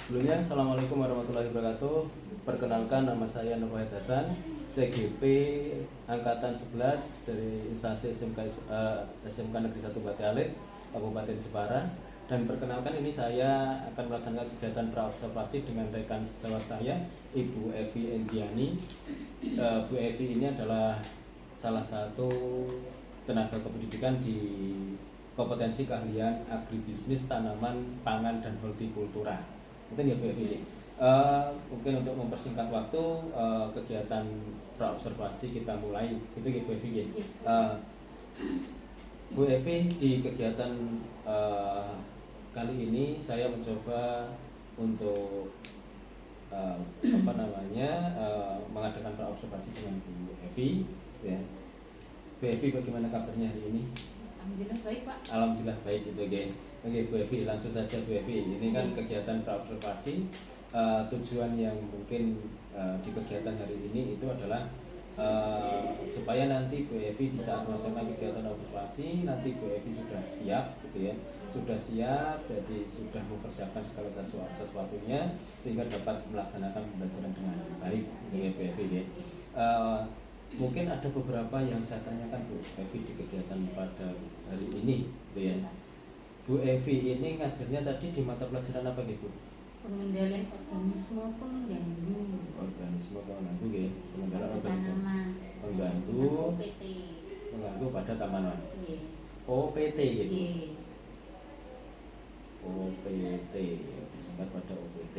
Sebelumnya, Assalamualaikum warahmatullahi wabarakatuh. Perkenalkan, nama saya Nur Wahid Hasan, CGP Angkatan 11 dari instansi SMK Negeri 1 Bate Alit, Kabupaten Jepara. Dan perkenalkan, ini saya akan melaksanakan kegiatan praobservasi dengan rekan sejawat saya, Ibu Evi Endiani. Bu Evi ini adalah salah satu tenaga kependidikan di kompetensi keahlian agribisnis, tanaman, pangan, dan hortikultura. Itu ya Bu Evi. Mungkin untuk mempersingkat waktu, kegiatan praobservasi kita mulai. Itu ya Bu Evi. Bu Evi, di kegiatan kali ini saya mencoba untuk mengadakan praobservasi dengan Bu Evi. Ya. Bu Evi, bagaimana kabarnya hari ini? Alhamdulillah baik, Pak. Alhamdulillah baik, itu Oke Bu Evi, langsung saja Bu Evi. Ini kan kegiatan praobservasi. Tujuan yang mungkin di kegiatan hari ini itu adalah supaya nanti Bu Evi di saat melaksanakan kegiatan observasi, nanti Bu Evi sudah siap, gitu ya, sudah siap, jadi sudah mempersiapkan segala sesuatunya sehingga dapat melaksanakan pembelajaran dengan baik, gitu ya Bu Evi. Ya. Mungkin ada beberapa yang saya tanyakan Bu Evi di kegiatan pada hari ini, gitu ya. Bu Evi ini ngajarnya tadi di mata pelajaran apa gitu? Pengendalian organisme pengganggu. Organisme pengganggu ya, pengendalian pada organisme tanaman. pengganggu. OPT. Pengganggu pada tanaman. Iya. OPT gitu. Iya. OPT, disingkat pada OPT.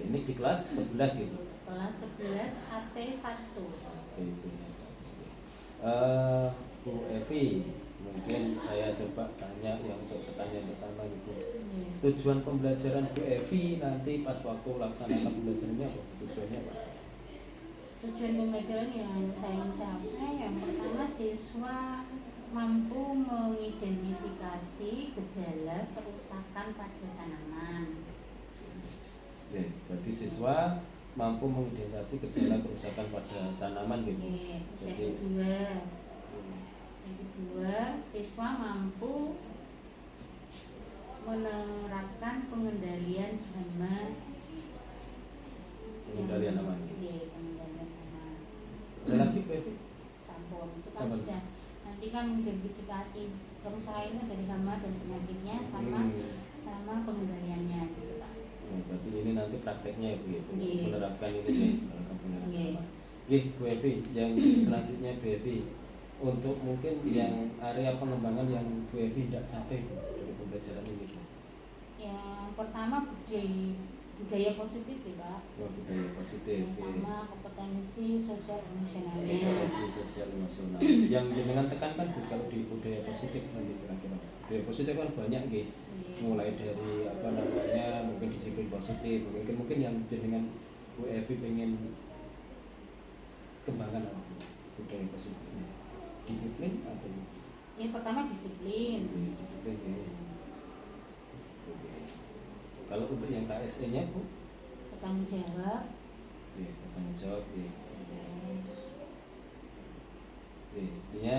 Ini di kelas 11 gitu. Kelas 11 AT1. Bu Evi, mungkin saya coba tanya yang untuk pertanyaan pertama Ibu. Tujuan pembelajaran Bu Evi nanti pas waktu laksanakan pembelajarannya apa? Tujuannya apa? Tujuan pembelajaran yang saya capai, yang pertama siswa mampu mengidentifikasi gejala kerusakan pada tanaman. Ya, berarti siswa mampu mengidentifikasi gejala kerusakan pada tanaman gitu. Yang kedua, siswa mampu menerapkan pengendalian hama. Pengendalian hama. Iya, pengendalian hama. Ada lagi Bu Evi? Sampun. Itu kan sudah. Nanti kan mengidentifikasi kerusakannya dari hama dan penyakitnya sama pengendaliannya gitu Pak. Berarti ini nanti prakteknya ya Bu Evi, menerapkan ini ya, menerapkan pengendalian hama. Bu Evi, yang selanjutnya Bu Evi, untuk mungkin yang area pengembangan yang Bu Evi tidak capai dari pembelajaran ini. Yang pertama budaya positif ya Pak. Budaya positif. Sama kompetensi sosial emosional. Kompetensi sosial emosional. Yang jenengan tekankan Bu kalau di budaya positif nanti kira-kira. Budaya positif kan banyak gitu. Mulai dari mungkin disiplin positif, mungkin yang jenengan Bu Evi pengen kembangkan apa budaya positifnya? Disiplin atau? Yang pertama disiplin. Disiplin ya. Kalau untuk yang KSE-nya Bu? Bertanggung jawab. Iya, bertanggung jawab ya. Intinya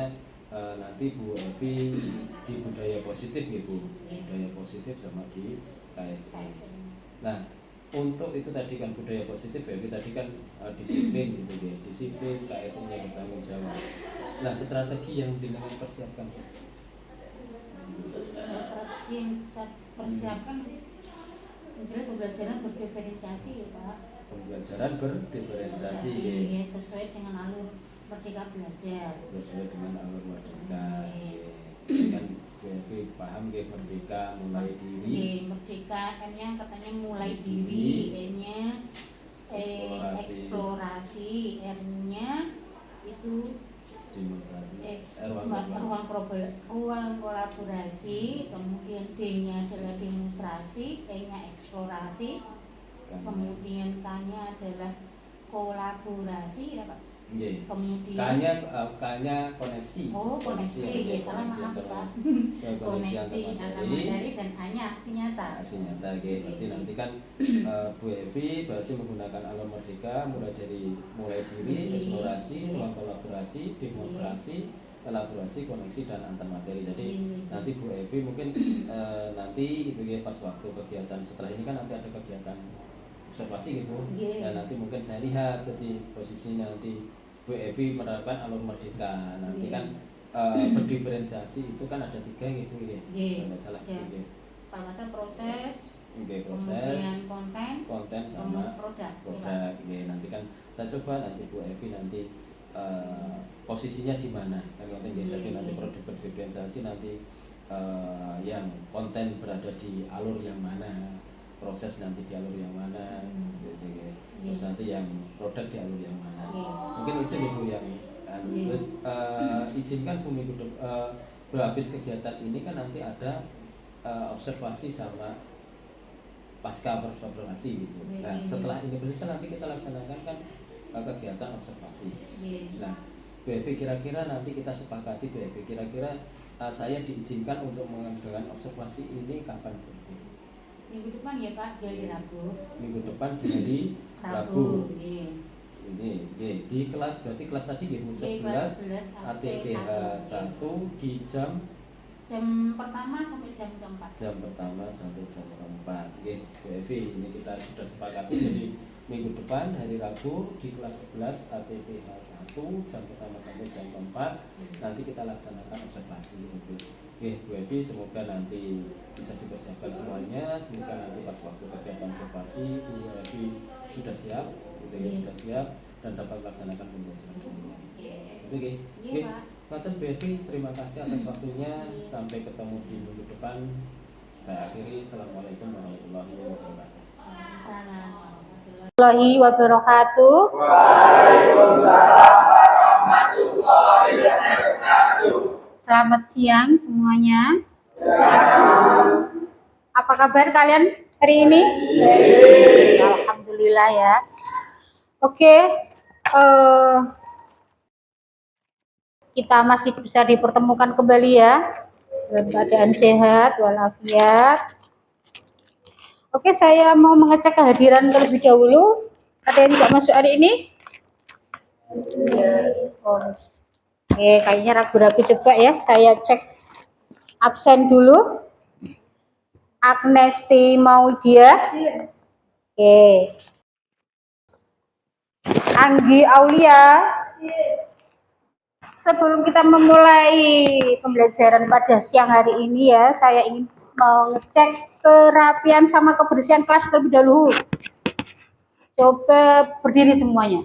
nanti Bu Evi di budaya positif ya Bu, budaya positif sama di KSE. Nah, untuk itu tadi kan budaya positif ya, tadi kan disiplin gitu ya, disiplin, KSE-nya bertanggung jawab. Nah, strategi yang dengan persiapkan. Strategi yang saya persiapkan misalnya pembelajaran berdiferensiasi ya Pak. Pembelajaran berdiferensiasi ya, sesuai dengan alur Merdeka Belajar. Sesuai dengan alur Merdeka. Kan Bu Evi paham ya, merdeka mulai diri. Merdeka M-nya katanya mulai diri, E-nya eksplorasi, R-nya itu demonstrasi, ruang kolaborasi, kemudian D-nya adalah demonstrasi, E-nya eksplorasi, kemudian K-nya adalah kolaborasi, ya Pak. Kemudian K-nya koneksi. Koneksi, ya salah maaf Pak. Koneksi antara materi dan hanya aksi nyata. Aksi nyata, berarti nanti kan Bu Evi berarti menggunakan alur merdeka mulai diri, eksplorasi, ruang kolaborasi, demonstrasi, elaborasi, koneksi dan antar materi. Jadi nanti Bu Evi mungkin nanti gitu ya pas waktu kegiatan setelah ini kan nanti ada kegiatan observasi gitu. Dan nanti mungkin saya lihat jadi posisinya nanti Bu Evi menerapkan alur merdeka. Nanti kan berdiferensiasi itu kan ada 3 gitu ya. Kalau salah gitu. Pengawasan proses, proses, kemudian konten sama produk. Nanti kan saya coba nanti Bu Evi nanti posisinya di mana kan jadi nanti produk berdiferensiasi nanti yang konten berada di alur yang mana, proses nanti di alur yang mana, terus nanti yang produk di alur yang mana. Mungkin itu Bu yang terus izinkan Bu minggu habis kegiatan ini kan nanti ada observasi sama pasca observasi gitu. Nah setelah ini selesai nanti kita laksanakan kan kegiatan observasi. Nah Bu Evi kira-kira nanti kita sepakati Bu Evi kira-kira saya diizinkan untuk mengadakan observasi ini kapan Bu? Minggu depan ya Pak, di Rabu. Minggu depan di hari Rabu. Ini di kelas berarti kelas tadi di 11 ATPH 1 di jam pertama sampai jam keempat. Jam pertama sampai jam keempat. Bu Evi ini kita sudah sepakati jadi minggu depan hari Rabu di kelas 11 ATPH 1 jam pertama sampai jam keempat nanti kita laksanakan observasi Bu Evi semoga nanti bisa dipersiapkan semuanya, semoga nanti pas waktu kegiatan observasi Bu Evi sudah siap sudah siap dan dapat melaksanakan pembelajaran dunia. Itu Pak Bu Evi, terima kasih atas waktunya. Sampai ketemu di minggu depan. Saya akhiri. Assalamualaikum warahmatullahi wabarakatuh. Warahmatullahi wabarakatuh. Waalaikumsalam warahmatullahi wabarakatuh. Selamat siang semuanya. Apa kabar kalian hari ini? Alhamdulillah ya. Oke, kita masih bisa dipertemukan kembali ya dalam keadaan sehat walafiat. Oke, saya mau mengecek kehadiran terlebih dahulu. Ada yang tidak masuk hari ini? Oke, kayaknya ragu-ragu, coba ya. Saya cek absen dulu. Agnesti Maudia. Oke. Anggi Aulia. Sebelum kita memulai pembelajaran pada siang hari ini ya, saya ingin mengecek kerapian sama kebersihan kelas terlebih dahulu. Coba berdiri semuanya.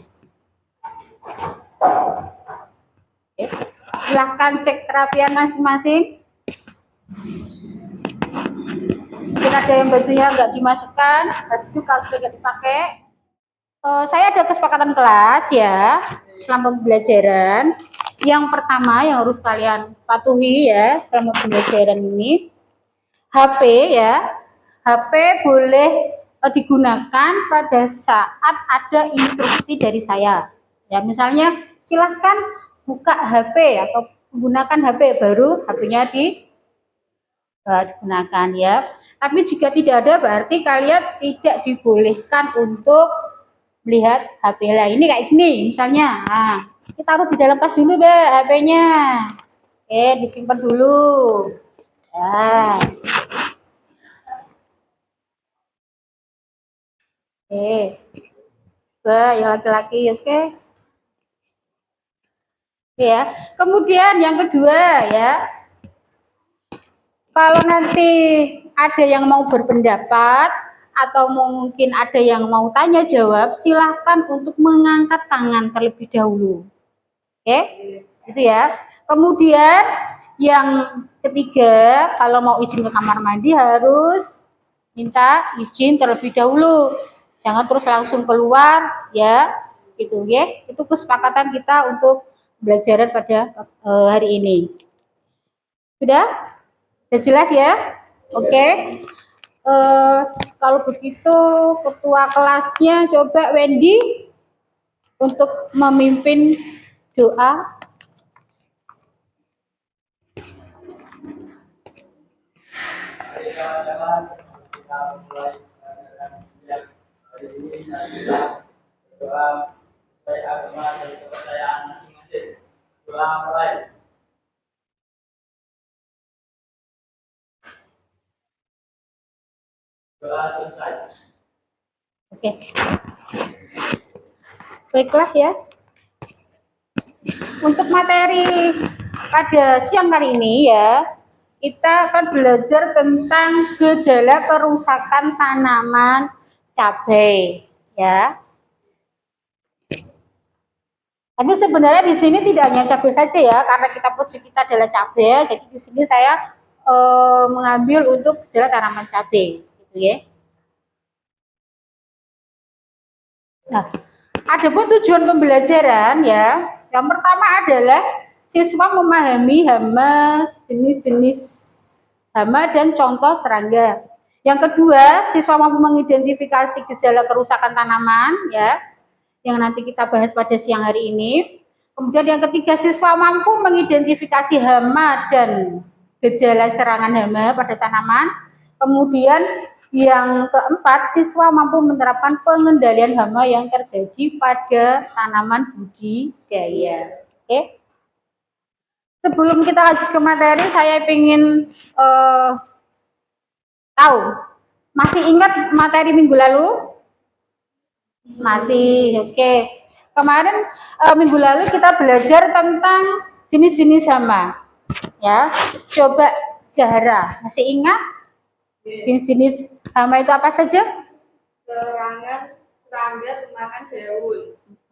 Oke. Silahkan cek kerapian masing-masing. Mungkin ada yang bajunya nggak dimasukkan, itu kalau sudah dipakai. Saya ada kesepakatan kelas ya selama pembelajaran. Yang pertama yang harus kalian patuhi ya selama pembelajaran ini, HP ya, HP boleh digunakan pada saat ada instruksi dari saya. Ya misalnya silahkan buka HP atau menggunakan HP baru HP-nya digunakan ya. Tapi jika tidak ada berarti kalian tidak dibolehkan untuk melihat HP lah. Ini kayak gini misalnya. Nah, kita taruh di dalam tas dulu Mbak HP-nya. Oke, disimpan dulu. Ya. Oke. Mbak, yang laki-laki oke. Ya. Kemudian yang kedua ya. Kalau nanti ada yang mau berpendapat atau mungkin ada yang mau tanya jawab, silahkan untuk mengangkat tangan terlebih dahulu. Oke, itu ya. Kemudian yang ketiga, kalau mau izin ke kamar mandi harus minta izin terlebih dahulu. Jangan terus langsung keluar ya. Gitu ya. Itu kesepakatan kita untuk pembelajaran pada hari ini. Sudah jelas ya? Oke. Kalau begitu ketua kelasnya coba Wendy untuk memimpin doa. Mari kawan-kawan kita mulai hari ini kita doa supaya agama dan kepercayaan masing-masing. Doa mulai. Doa selesai. Oke. Baiklah ya. Untuk materi pada siang hari ini ya, kita akan belajar tentang gejala kerusakan tanaman cabai ya. Tapi sebenarnya di sini tidak hanya cabai saja ya, karena kita produksi kita adalah cabai, jadi di sini saya mengambil untuk gejala tanaman cabai, gitu ya. Nah, adapun tujuan pembelajaran ya, yang pertama adalah siswa memahami hama, jenis-jenis hama dan contoh serangga. Yang kedua, siswa mampu mengidentifikasi gejala kerusakan tanaman ya, yang nanti kita bahas pada siang hari ini. Kemudian yang ketiga, siswa mampu mengidentifikasi hama dan gejala serangan hama pada tanaman. Kemudian yang keempat, siswa mampu menerapkan pengendalian hama yang terjadi pada tanaman budidaya. Oke. Sebelum kita lanjut ke materi, saya ingin tahu, masih ingat materi minggu lalu? Masih, oke. Kemarin minggu lalu kita belajar tentang jenis-jenis hama. Ya, coba Zahra, masih ingat jenis-jenis hama itu apa saja? Serangga pemakan daun.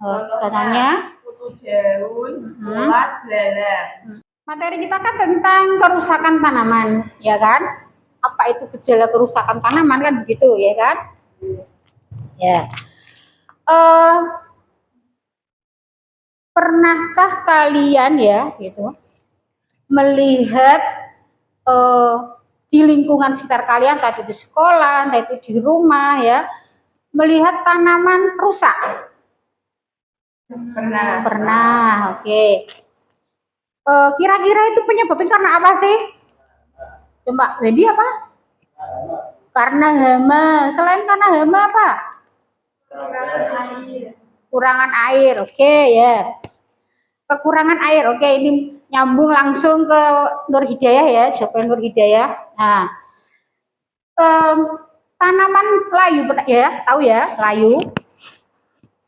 Contohnya Kutu daun, ulat, belalang. materi kita kan tentang kerusakan tanaman, ya kan? Apa itu gejala kerusakan tanaman kan begitu, ya kan? Ya. Pernahkah kalian ya, gitu, melihat di lingkungan sekitar kalian, entah itu di sekolah, entah itu di rumah ya, melihat tanaman rusak? Pernah. Pernah, oke. Kira-kira itu penyebabnya karena apa sih? Coba, Wendy apa? Karena hama. Selain karena hama apa? Kekurangan air, oke ya. Kekurangan air, oke. Ini nyambung langsung ke Nur Hidayah ya, jawaban Nur Hidayah. Nah, tanaman layu, ya, tahu ya, layu.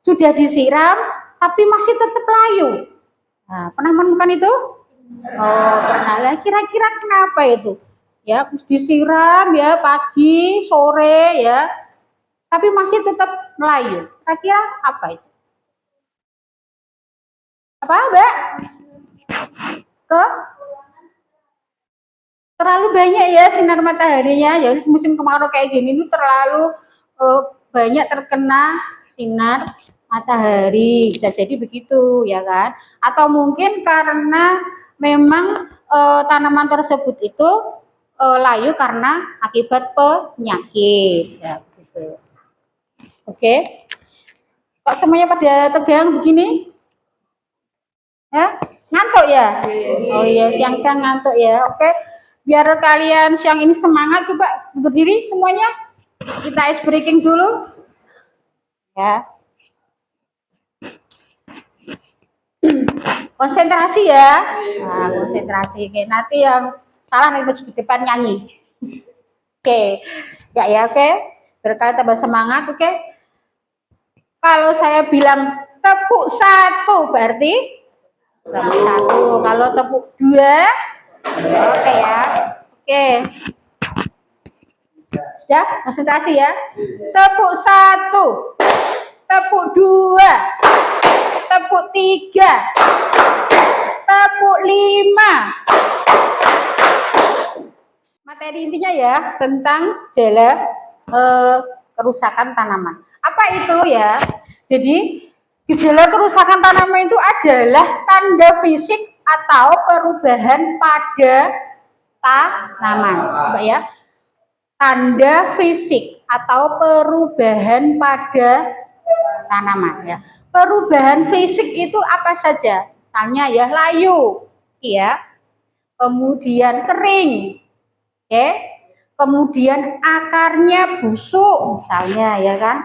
Sudah disiram, tapi masih tetap layu. Nah, pernah menemukan itu? Oh, pernah lah. Kira-kira kenapa itu? Ya, disiram ya pagi, sore ya, tapi masih tetap melayu. Kira-kira apa itu? Apa, Mbak? Terlalu banyak ya sinar mataharinya. Ya musim kemarau kayak gini itu terlalu banyak terkena sinar matahari, bisa jadi begitu ya kan, atau mungkin karena memang tanaman tersebut itu layu karena akibat penyakit ya gitu. Oke, kok semuanya pada tegang begini ya, ngantuk ya? Oh iya, siang-siang ngantuk ya. Oke, biar kalian siang ini semangat, coba berdiri semuanya, kita ice breaking dulu ya. Konsentrasi ya. Nah, konsentrasi. Oke, nanti yang salah nanti di depan nyanyi. Oke. Ya ya, oke. Biar kalian tambah semangat, oke. Kalau saya bilang tepuk 1 berarti tepuk 1. Kalau tepuk 2 oke ya. Oke. Ya, konsentrasi ya. Tepuk 1. Tepuk 2. Tepuk 3. Tepuk 5. Materi intinya ya tentang gejala kerusakan tanaman. Apa itu ya? Jadi gejala kerusakan tanaman itu adalah tanda fisik atau perubahan pada tanaman. Coba ya. Tanda fisik atau perubahan pada tanaman ya. Perubahan fisik itu apa saja? Misalnya ya layu, ya. Kemudian kering, oke. Kemudian akarnya busuk, misalnya ya kan.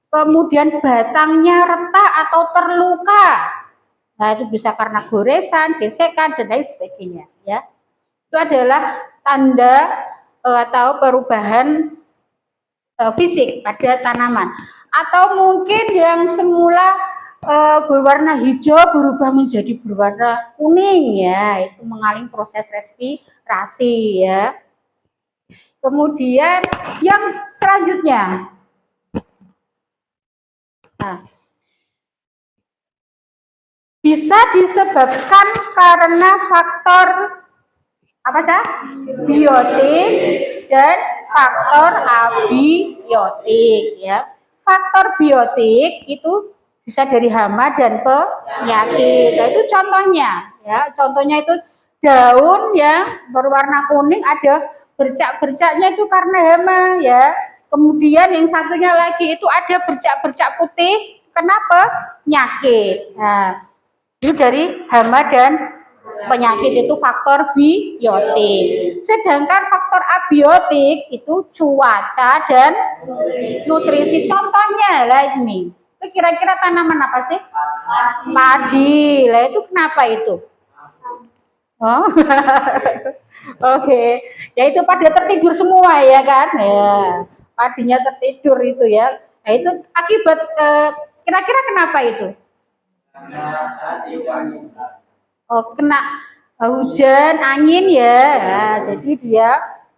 Kemudian batangnya retak atau terluka. Nah, itu bisa karena goresan, gesekan dan lain sebagainya, ya. Itu adalah tanda atau perubahan fisik pada tanaman. Atau mungkin yang semula berwarna hijau berubah menjadi berwarna kuning ya, itu mengalami proses respirasi ya. Kemudian yang selanjutnya, nah, bisa disebabkan karena faktor apa sih? Biotik dan faktor abiotik ya. Faktor biotik itu bisa dari hama dan penyakit. Nah, itu contohnya ya. Contohnya itu daun yang berwarna kuning ada bercak-bercaknya itu karena hama ya. Kemudian yang satunya lagi itu ada bercak-bercak putih, kenapa? Penyakit. Nah, itu dari hama dan penyakit itu faktor biotik. Sedangkan faktor abiotik itu cuaca dan nutrisi. Contohnya lah ini. Itu kira-kira tanaman apa sih? Padi. Lah itu kenapa itu? Oh. Oke. Ya itu pada tertidur semua ya kan? Ya. Padinya tertidur itu ya. Nah itu akibat kira-kira kenapa itu? Oh, kena hujan, angin ya. Nah, jadi dia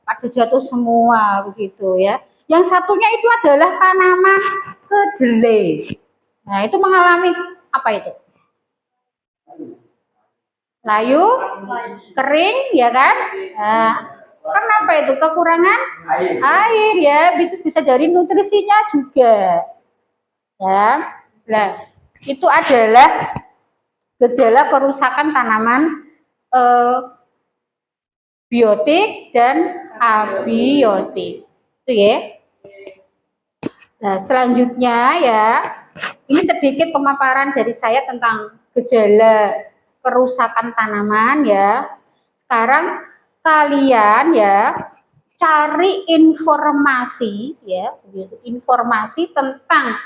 pada jatuh semua begitu ya. Yang satunya itu adalah tanaman kedelai. Nah, itu mengalami apa itu? Layu, kering ya kan? Nah, kenapa itu? Kekurangan air ya. Itu bisa dari nutrisinya juga. Ya. Nah, itu adalah gejala kerusakan tanaman biotik dan abiotik. Itu ya. Nah, selanjutnya ya, ini sedikit pemaparan dari saya tentang gejala kerusakan tanaman ya. Sekarang kalian ya cari informasi ya, informasi tentang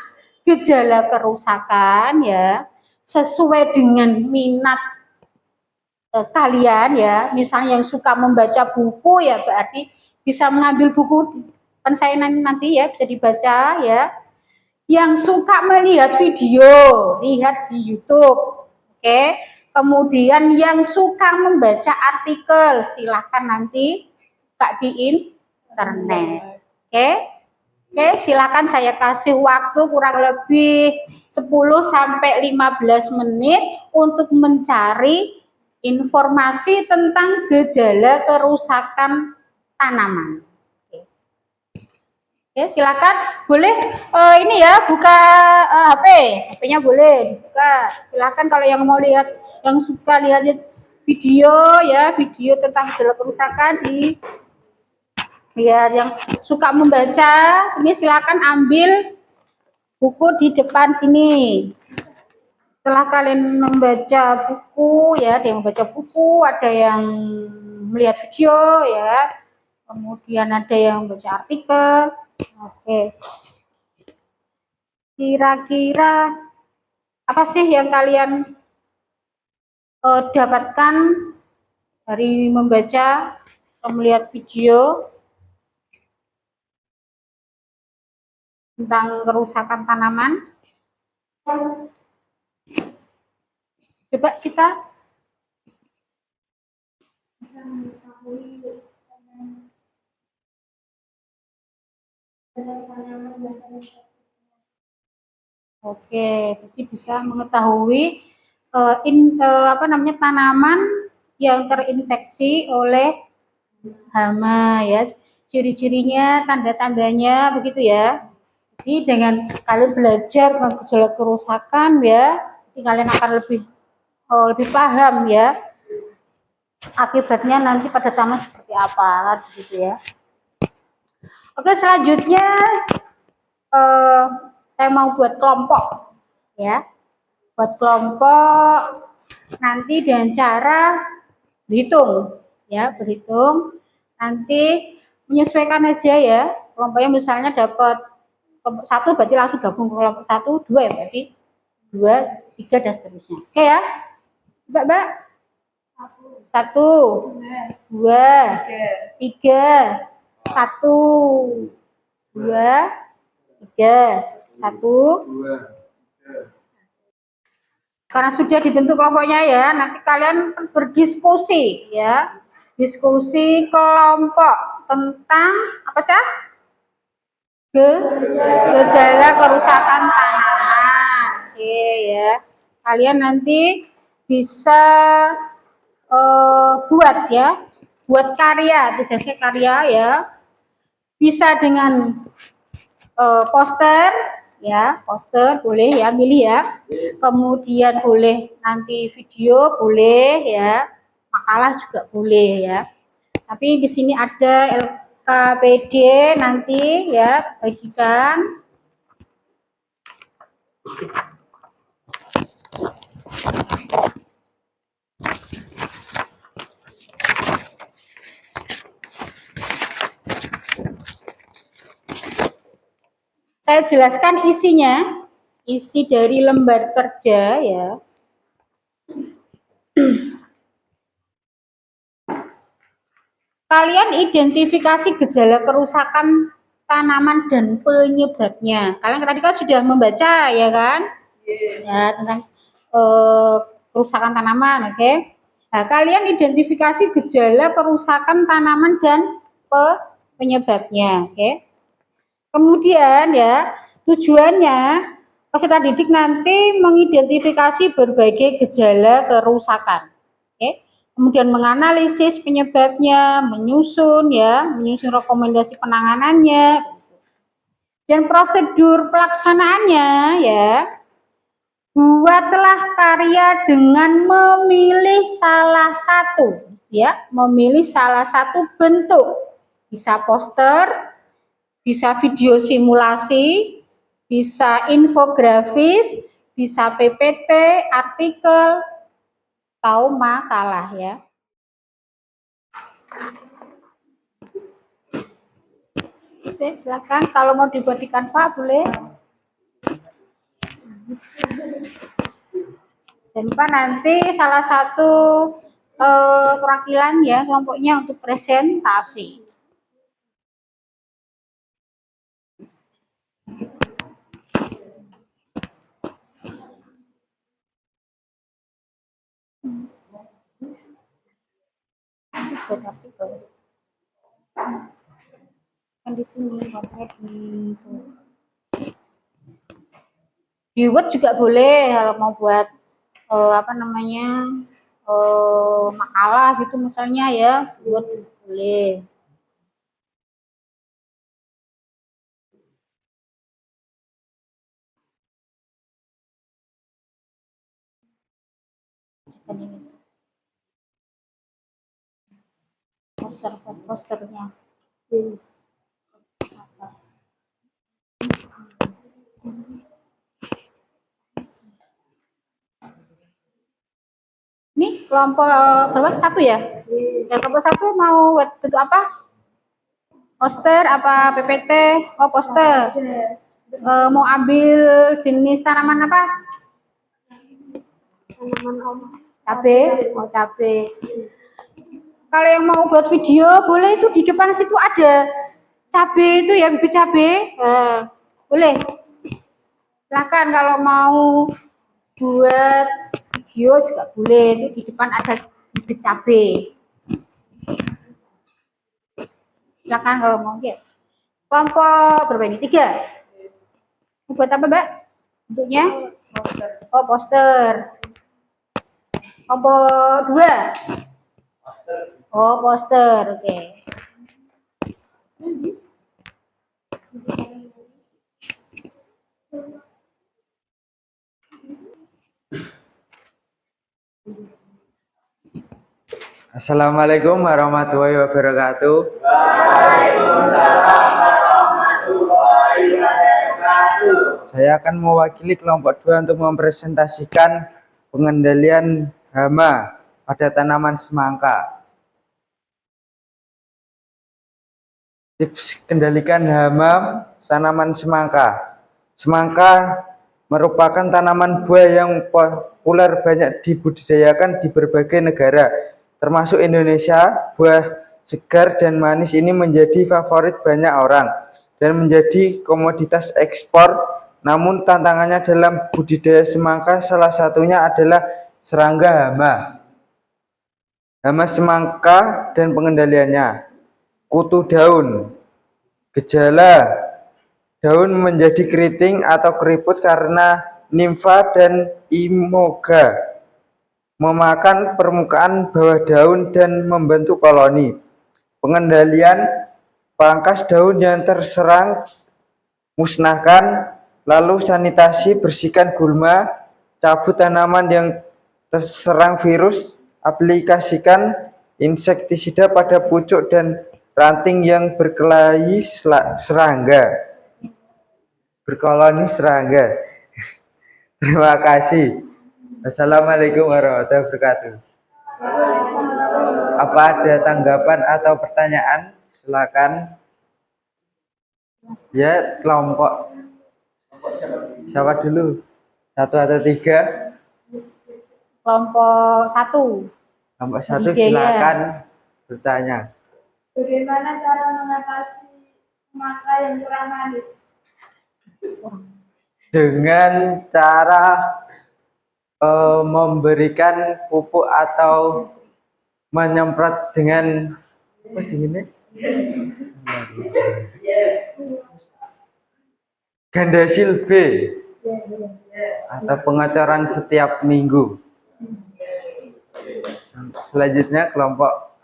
gejala kerusakan ya sesuai dengan minat kalian ya. Misalnya yang suka membaca buku ya berarti bisa mengambil buku depan saya nanti ya, bisa dibaca ya. Yang suka melihat video, lihat di YouTube. Oke. Kemudian yang suka membaca artikel, silahkan nanti buka di internet. Oke. Oke, silakan saya kasih waktu kurang lebih 10 sampai 15 menit untuk mencari informasi tentang gejala kerusakan tanaman. Oke, silakan. Boleh ini ya, buka HP. HP-nya boleh dibuka. Silakan kalau yang mau lihat, yang suka lihat video ya, video tentang gejala kerusakan di biar yang suka membaca ini silakan ambil buku di depan sini. Setelah kalian membaca buku ya, ada yang membaca buku, ada yang melihat video ya, kemudian ada yang membaca artikel. Oke. Kira-kira apa sih yang kalian dapatkan dari membaca atau melihat video tentang kerusakan tanaman? Coba Sita. Oke, jadi bisa mengetahui tanaman yang terinfeksi oleh hama ya. Ciri-cirinya, tanda-tandanya begitu ya. Jadi dengan kalian belajar tentang gejala kerusakan ya, jadi kalian akan lebih paham ya akibatnya nanti pada tanaman seperti apa gitu ya. Oke, selanjutnya saya mau buat kelompok ya. Buat kelompok nanti dengan cara berhitung ya, berhitung nanti menyesuaikan aja ya. Kelompoknya misalnya dapat kelompok 1 berarti langsung gabung kelompok 1, 2 ya berarti 2, 3 dan seterusnya. Oke ya. Mbak. 1, 2, 3, 1, 2, 3, 1. Karena sudah dibentuk kelompoknya ya, nanti kalian berdiskusi ya. Diskusi kelompok tentang apa, Cah? Gejala kerusakan tanaman. Oke ya. Kalian nanti bisa buat ya. Buat karya, tugasnya karya ya. Bisa dengan poster ya, poster boleh ya, milih ya. Kemudian boleh nanti video boleh ya, makalah juga boleh ya. Tapi di sini ada LKPD nanti ya, bagikan. Saya jelaskan isinya, isi dari lembar kerja ya. Kalian identifikasi gejala kerusakan tanaman dan penyebabnya. Kalian tadi kan sudah membaca ya kan? Ya, tentang kerusakan tanaman, oke? Nah, kalian identifikasi gejala kerusakan tanaman dan penyebabnya, oke? Kemudian ya, tujuannya peserta didik nanti mengidentifikasi berbagai gejala kerusakan. Oke. Kemudian menganalisis penyebabnya, menyusun rekomendasi penanganannya. Dan prosedur pelaksanaannya ya. Buatlah karya dengan memilih salah satu bentuk. Bisa poster, bisa video simulasi, bisa infografis, bisa PPT, artikel, atau makalah ya. Oke, silakan kalau mau dibuat di Canva boleh. Jangan lupa nanti salah satu perwakilan ya kelompoknya untuk presentasi. Kan di sini di Word juga boleh kalau mau buat makalah gitu misalnya ya, Word boleh. Ini posternya. Ini kelompok berapa? 1 ya? Ya, kelompok 1 mau bentuk apa? Poster apa PPT? Oh, poster. Mau ambil jenis tanaman apa? Tanaman cabe, mau cabe. Kalau yang mau buat video boleh, itu di depan situ ada cabe itu ya, bibit cabe. Boleh. Silakan kalau mau buat video juga boleh, itu di depan ada bibit cabe. Silakan kalau mau ya. Kelompok berapa ini? 3. Buat apa, Mbak? Bentuknya? Poster. Oh, poster. Kelompok 2. Oh, poster. Oke. Assalamualaikum warahmatullahi wabarakatuh. Waalaikumsalam warahmatullahi wabarakatuh. Saya akan mewakili kelompok 2 untuk mempresentasikan pengendalian hama pada tanaman semangka. Tips kendalikan hama tanaman semangka. Semangka merupakan tanaman buah yang populer, banyak dibudidayakan di berbagai negara, termasuk Indonesia. Buah segar dan manis ini menjadi favorit banyak orang dan menjadi komoditas ekspor. Namun tantangannya dalam budidaya semangka salah satunya adalah serangga hama semangka dan pengendaliannya. Kutu daun. Gejala daun menjadi keriting atau keriput karena nimfa dan imoga memakan permukaan bawah daun dan membentuk koloni. Pengendalian pangkas daun yang terserang musnahkan, lalu sanitasi, bersihkan gulma, cabut tanaman yang terserang virus, aplikasikan insektisida pada pucuk dan ranting yang berkelahi berkoloni serangga. Terima kasih. Assalamualaikum warahmatullahi wabarakatuh. Apa ada tanggapan atau pertanyaan? Silakan. Ya, kelompok siapa dulu? 1 atau 3? Kelompok 1. Kelompok 1 Budidaya. silakan bertanya. Bagaimana cara mengatasi semangka yang kurang manis? Dengan cara memberikan pupuk atau menyemprot dengan apa ini? Gandasil B atau pengecoran setiap minggu. Selanjutnya kelompok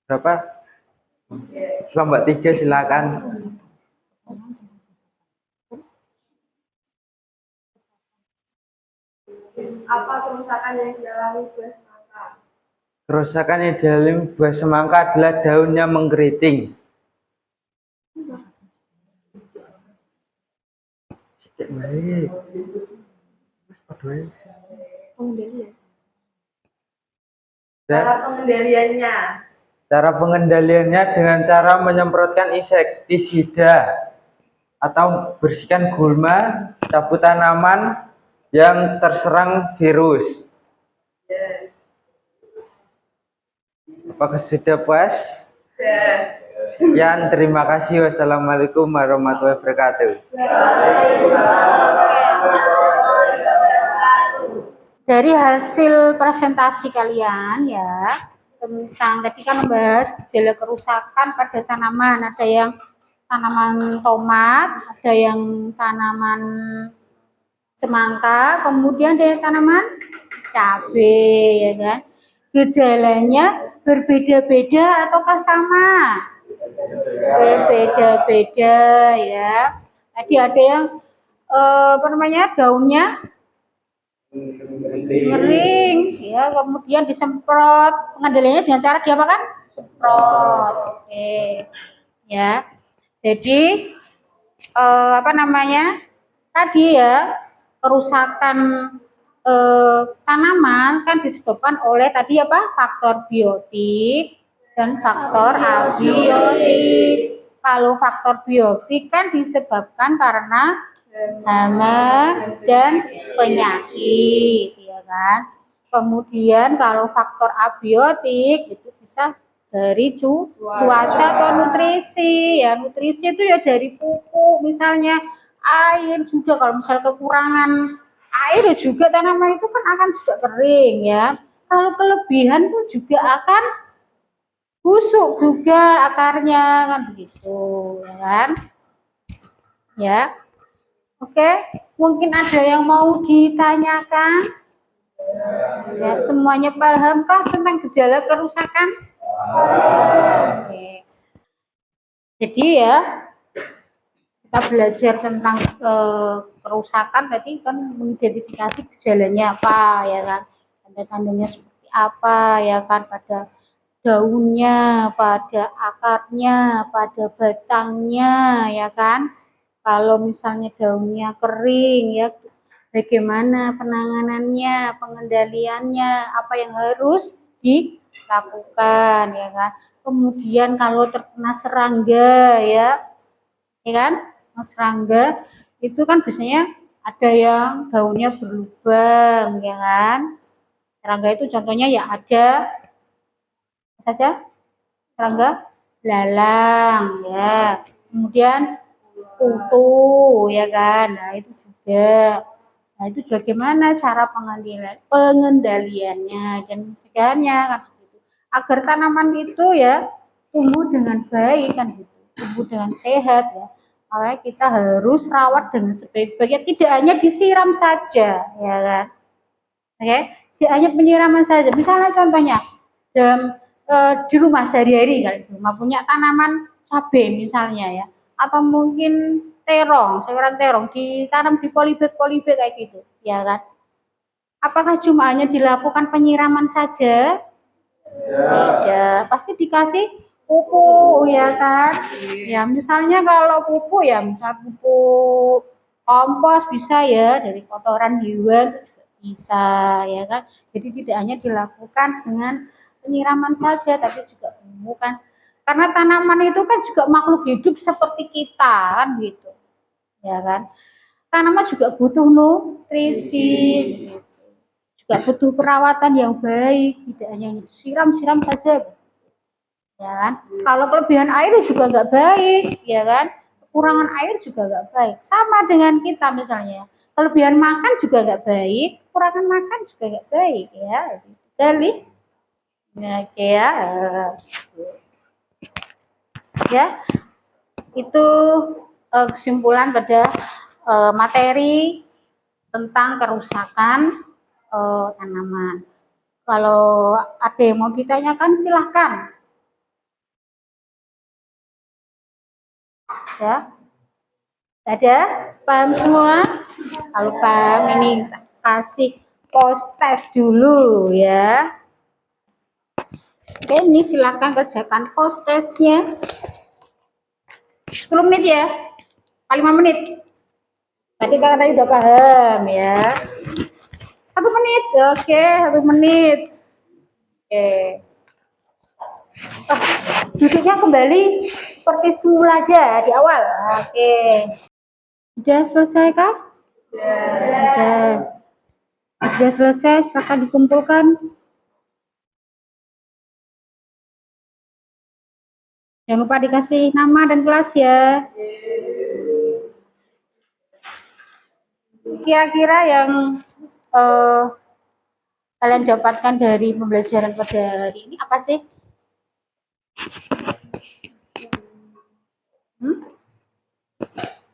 berapa? Kelompok 3 silakan. Apa kerusakan yang dialami buah semangka? Kerusakan yang dialami buah semangka adalah daunnya mengkeriting. Cara pengendaliannya. Cara pengendaliannya dengan cara menyemprotkan insektisida atau bersihkan gulma, cabut tanaman yang terserang virus. Apakah sudah puas? Sekian, terima kasih. Wassalamualaikum warahmatullahi wabarakatuh. Dari hasil presentasi kalian ya, tentang tadi kan membahas gejala kerusakan pada tanaman. Ada yang tanaman tomat, ada yang tanaman semangka, kemudian ada yang tanaman cabai, ya kan? Gejalanya berbeda-beda ataukah sama? Berbeda-beda ya. Tadi ada yang daunnya ngering ya, kemudian disemprot. Pengendaliannya dengan cara diapakan? Semprot. Oke. Ya. Jadi tadi ya, kerusakan tanaman kan disebabkan oleh tadi apa? Faktor biotik dan faktor abiotik. Kalau faktor biotik kan disebabkan karena hama dan penyakit, ya kan. Kemudian kalau faktor abiotik itu bisa dari cuaca atau nutrisi. Ya, nutrisi itu ya dari pupuk, misalnya air juga. Kalau misal kekurangan air ya juga tanaman itu kan akan juga kering ya. Kalau kelebihan pun juga akan busuk juga akarnya, kan begitu, ya kan? Ya. Oke, mungkin ada yang mau ditanyakan? Ya, semuanya pahamkah tentang gejala kerusakan? Oke. Jadi ya, kita belajar tentang kerusakan tadi kan mengidentifikasi gejalanya apa, ya kan? Tanda-tandanya seperti apa, ya kan? Pada daunnya, pada akarnya, pada batangnya, ya kan? Kalau misalnya daunnya kering ya, bagaimana penanganannya, pengendaliannya, apa yang harus dilakukan, ya kan? Kemudian kalau terkena serangga ya kan? Serangga itu kan biasanya ada yang daunnya berlubang, ya kan? Serangga itu contohnya ya ada apa saja? Serangga lalang ya. Kemudian putu, ya kan? Nah, itu juga. Nah, itu bagaimana cara pengendaliannya dan pencegahannya kan gitu. Agar tanaman itu ya tumbuh dengan baik kan gitu, tumbuh dengan sehat ya. Makanya kita harus rawat dengan sebaik-baiknya, tidak hanya disiram saja, ya kan? Oke, tidak hanya penyiraman saja. Misalnya contohnya dalam di rumah sehari-hari kan, di rumah punya tanaman cabai misalnya ya, atau mungkin terong, sayuran terong ditanam di polybag kayak gitu, ya kan? Apakah cuma hanya dilakukan penyiraman saja? Tidak, pasti dikasih pupuk ya kan? Ya misalnya kalau pupuk ya misal pupuk kompos bisa ya dari kotoran hewan juga bisa ya kan? Jadi tidak hanya dilakukan dengan penyiraman saja tapi juga pupuk kan? Karena tanaman itu kan juga makhluk hidup seperti kita kan gitu, ya kan? Tanaman juga butuh nutrisi, juga butuh perawatan yang baik, tidak hanya siram-siram saja, ya kan? Kalau kelebihan air juga nggak baik, ya kan? Kekurangan air juga nggak baik. Sama dengan kita misalnya, kelebihan makan juga nggak baik, kekurangan makan juga nggak baik, ya. Jadi, ya, ya, itu kesimpulan pada materi tentang kerusakan tanaman. Kalau ada yang mau ditanyakan silahkan. Ya, ada? Paham semua? Kalau paham ini kasih post test dulu ya. Oke, ini silahkan kerjakan post testnya. 10 menit ya? 5 menit? Tadi kakak udah paham ya. 1 menit, oke, 1 menit. Oke. Duduknya kembali seperti semula aja di awal. Oke. Sudah selesai kah? Sudah. Sudah selesai, silakan dikumpulkan. Jangan lupa dikasih nama dan kelas ya. Kira-kira yang kalian dapatkan dari pembelajaran pada hari ini apa sih?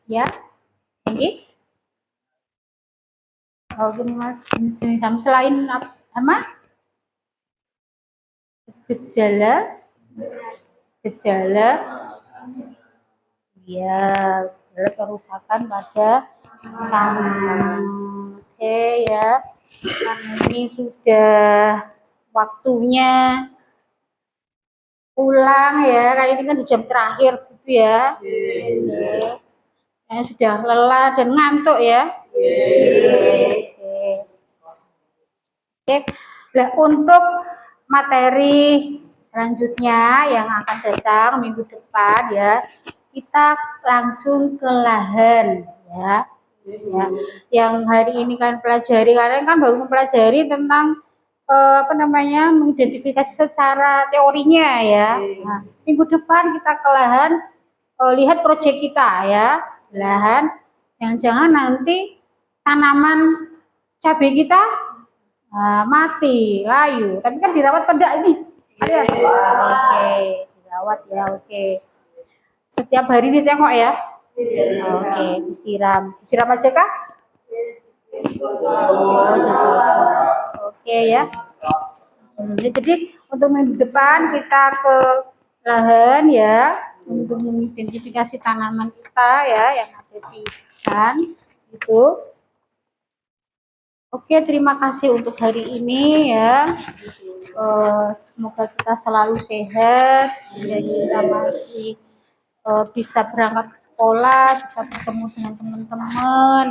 Ya, ini? Oh, gini mas, selain apa? Gejala, ya, gejala kerusakan pada tanaman. Oke ya, ini sudah waktunya pulang ya, kayak ini kan di jam terakhir gitu ya. Sudah lelah dan ngantuk ya. Oke. Nah, untuk materi selanjutnya yang akan datang minggu depan ya, kita langsung ke lahan ya. Yang hari ini kalian pelajari, kalian kan baru mempelajari tentang mengidentifikasi secara teorinya ya. Nah, minggu depan kita ke lahan, lihat proyek kita ya, lahan yang jangan nanti tanaman cabai kita mati, layu, tapi kan dirawat pada ini. Lihat. Oke, dirawat ya, oke. Setiap hari ditengok ya. Oke, disiram aja kah? Oke ya. Jadi untuk minggu depan kita ke lahan ya untuk mengidentifikasi tanaman kita ya yang ada di lahan itu. Oke, terima kasih untuk hari ini ya. Semoga kita selalu sehat dan kita masih bisa berangkat ke sekolah, bisa bertemu dengan teman-teman,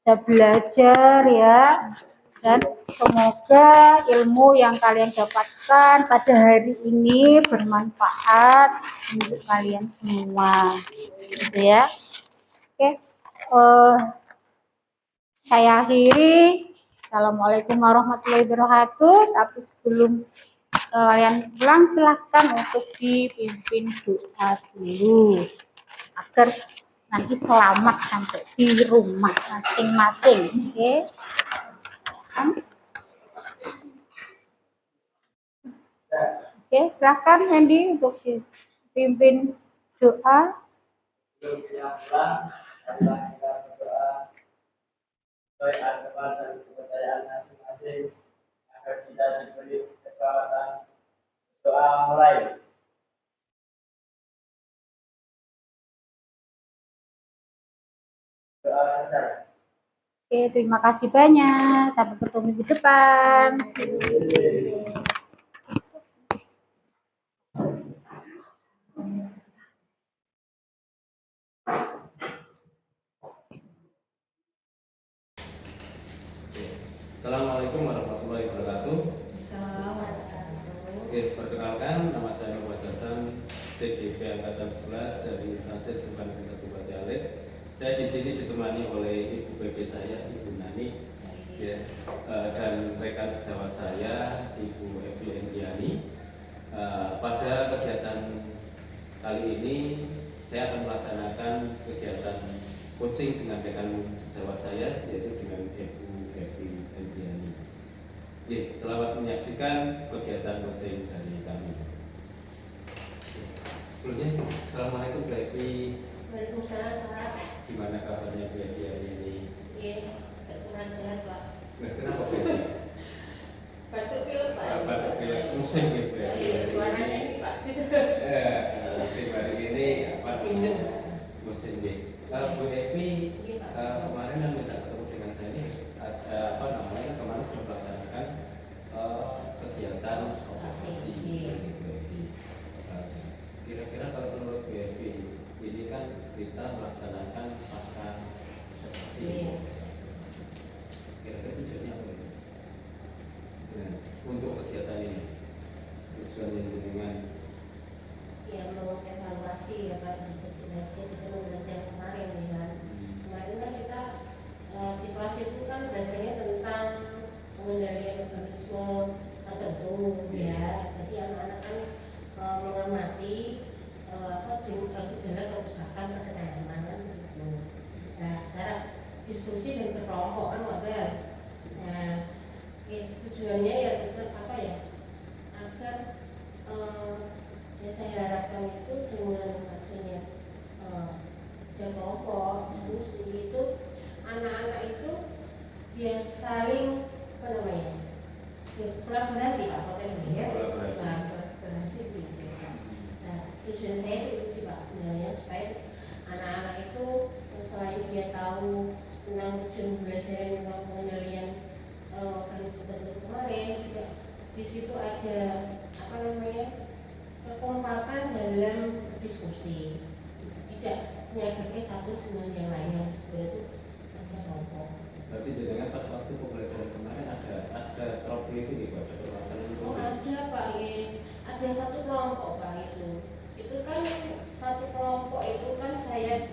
bisa belajar ya. Dan semoga ilmu yang kalian dapatkan pada hari ini bermanfaat untuk kalian semua, gitu ya. Oke, saya akhiri. Assalamualaikum warahmatullahi wabarakatuh. Tapi sebelum kalian pulang silahkan untuk dipimpin doa dulu. agar nanti selamat sampai di rumah masing-masing. Oke. Oke, silakan Hendy untuk dipimpin doa. Yang pulang adalah kita berdoa sesuai agama dan kepercayaan masing-masing agar kita diberi keselamatan. Doa mulai. Doa sadar. Oke, terima kasih banyak. Sampai ketemu minggu depan. Assalamualaikum warahmatullahi wabarakatuh. Oke, perkenalkan nama saya Muhammad Hasan, CGP Angkatan 11 dari instansi SMK Negeri 1 Bati Alit. Saya di sini ditemani oleh Ibu PP saya, Ibu Nani, ya, dan rekan sejawat saya, Ibu Evi Endriani. Pada kegiatan kali ini saya akan melaksanakan kegiatan coaching dengan rekan sejawat saya, yaitu dengan Ibu Evi Endriani. Selamat menyaksikan kegiatan coaching dari kami. Sebelumnya, Assalamualaikum Bu Evi. Waalaikumsalam, Pak. Gimana kabarnya Bu Evi hari ini? Iya, kurang sehat, Pak. Kenapa Bu Evi? Batuk pilek, Pak. Batuk pilek musim ya Bu Evi. Iya, suaranya ini, Pak. Musim hari ini apa? Musim ya. Bu Evi, kemarin yang minta ketemu dengan saya ini apa namanya, kemarin sudah melaksanakan kegiatan observasi dari Bu Evi. Kira-kira kalau menurut Bu Evi, ini kan kita melaksanakan pasca observasi. Kira-kira tujuannya apa ya? Nah, untuk kegiatan ini, tujuannya dengan Ya, mau evaluasi ya, Pak. Kita mau belajar kemarin, ya kan. Kemarin kan kita di kelas itu kan belajarnya tentang pengendalian organisme tertentu, ya. Jadi anak-anak kan mengamati gejala kerusakan pada tanaman gitu. Nah, secara diskusi dan berkelompok kan wajar. Nah, tujuannya ya tetap apa ya? Agar ya saya harapkan itu dengan adanya kerja kelompok, diskusi itu anak-anak itu biar saling apa namanya? Ya, kolaborasi Pak, potensi ya. Kolaborasi gitu. Nah, tujuan saya itu sih Pak sebenarnya supaya anak-anak itu selain dia tahu tentang tujuan belajar tentang pengendalian organisme tertentu kemarin, juga di situ ada apa namanya kekompakan dalam diskusi, tidak menyakiti satu dengan yang lain yang sebenarnya itu kerja kelompok. berarti dengan pas waktu pembelajaran kemarin ada trouble itu gitu, ada permasalahan itu. Oh ada Pak, ya. Ada satu kelompok Pak itu kan satu kelompok itu kan saya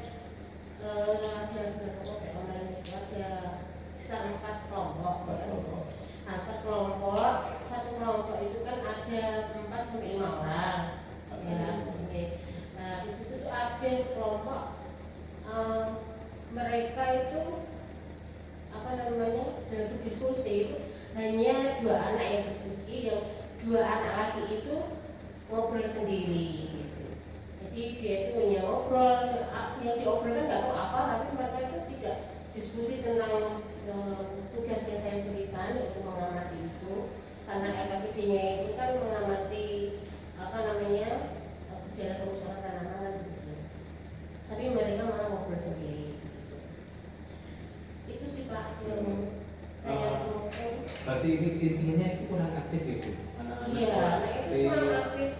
ada berapa kelompok online itu ada sekitar 4 kelompok. Nah, per kelompok satu kelompok itu kan ada 4 sampai 5 orang. Ya, oke. Nah di situ tuh ada kelompok mereka itu apa namanya dalam diskusi itu hanya 2 anak yang diskusi, yang 2 anak laki itu ngobrol sendiri gitu. Jadi dia itu hanya ngobrol, yang diobrolkan nggak tahu apa, tapi mereka itu tidak diskusi tentang tugas yang saya berikan untuk mengamati itu, karena LKPD-nya itu kan mengamati apa namanya gejala kerusakan tanaman gitu. Tapi mereka malah ngobrol sendiri. Itu sih Pak yang saya temukan. Berarti intinya itu kurang aktif itu anak-anak. Iya, itu kurang aktif.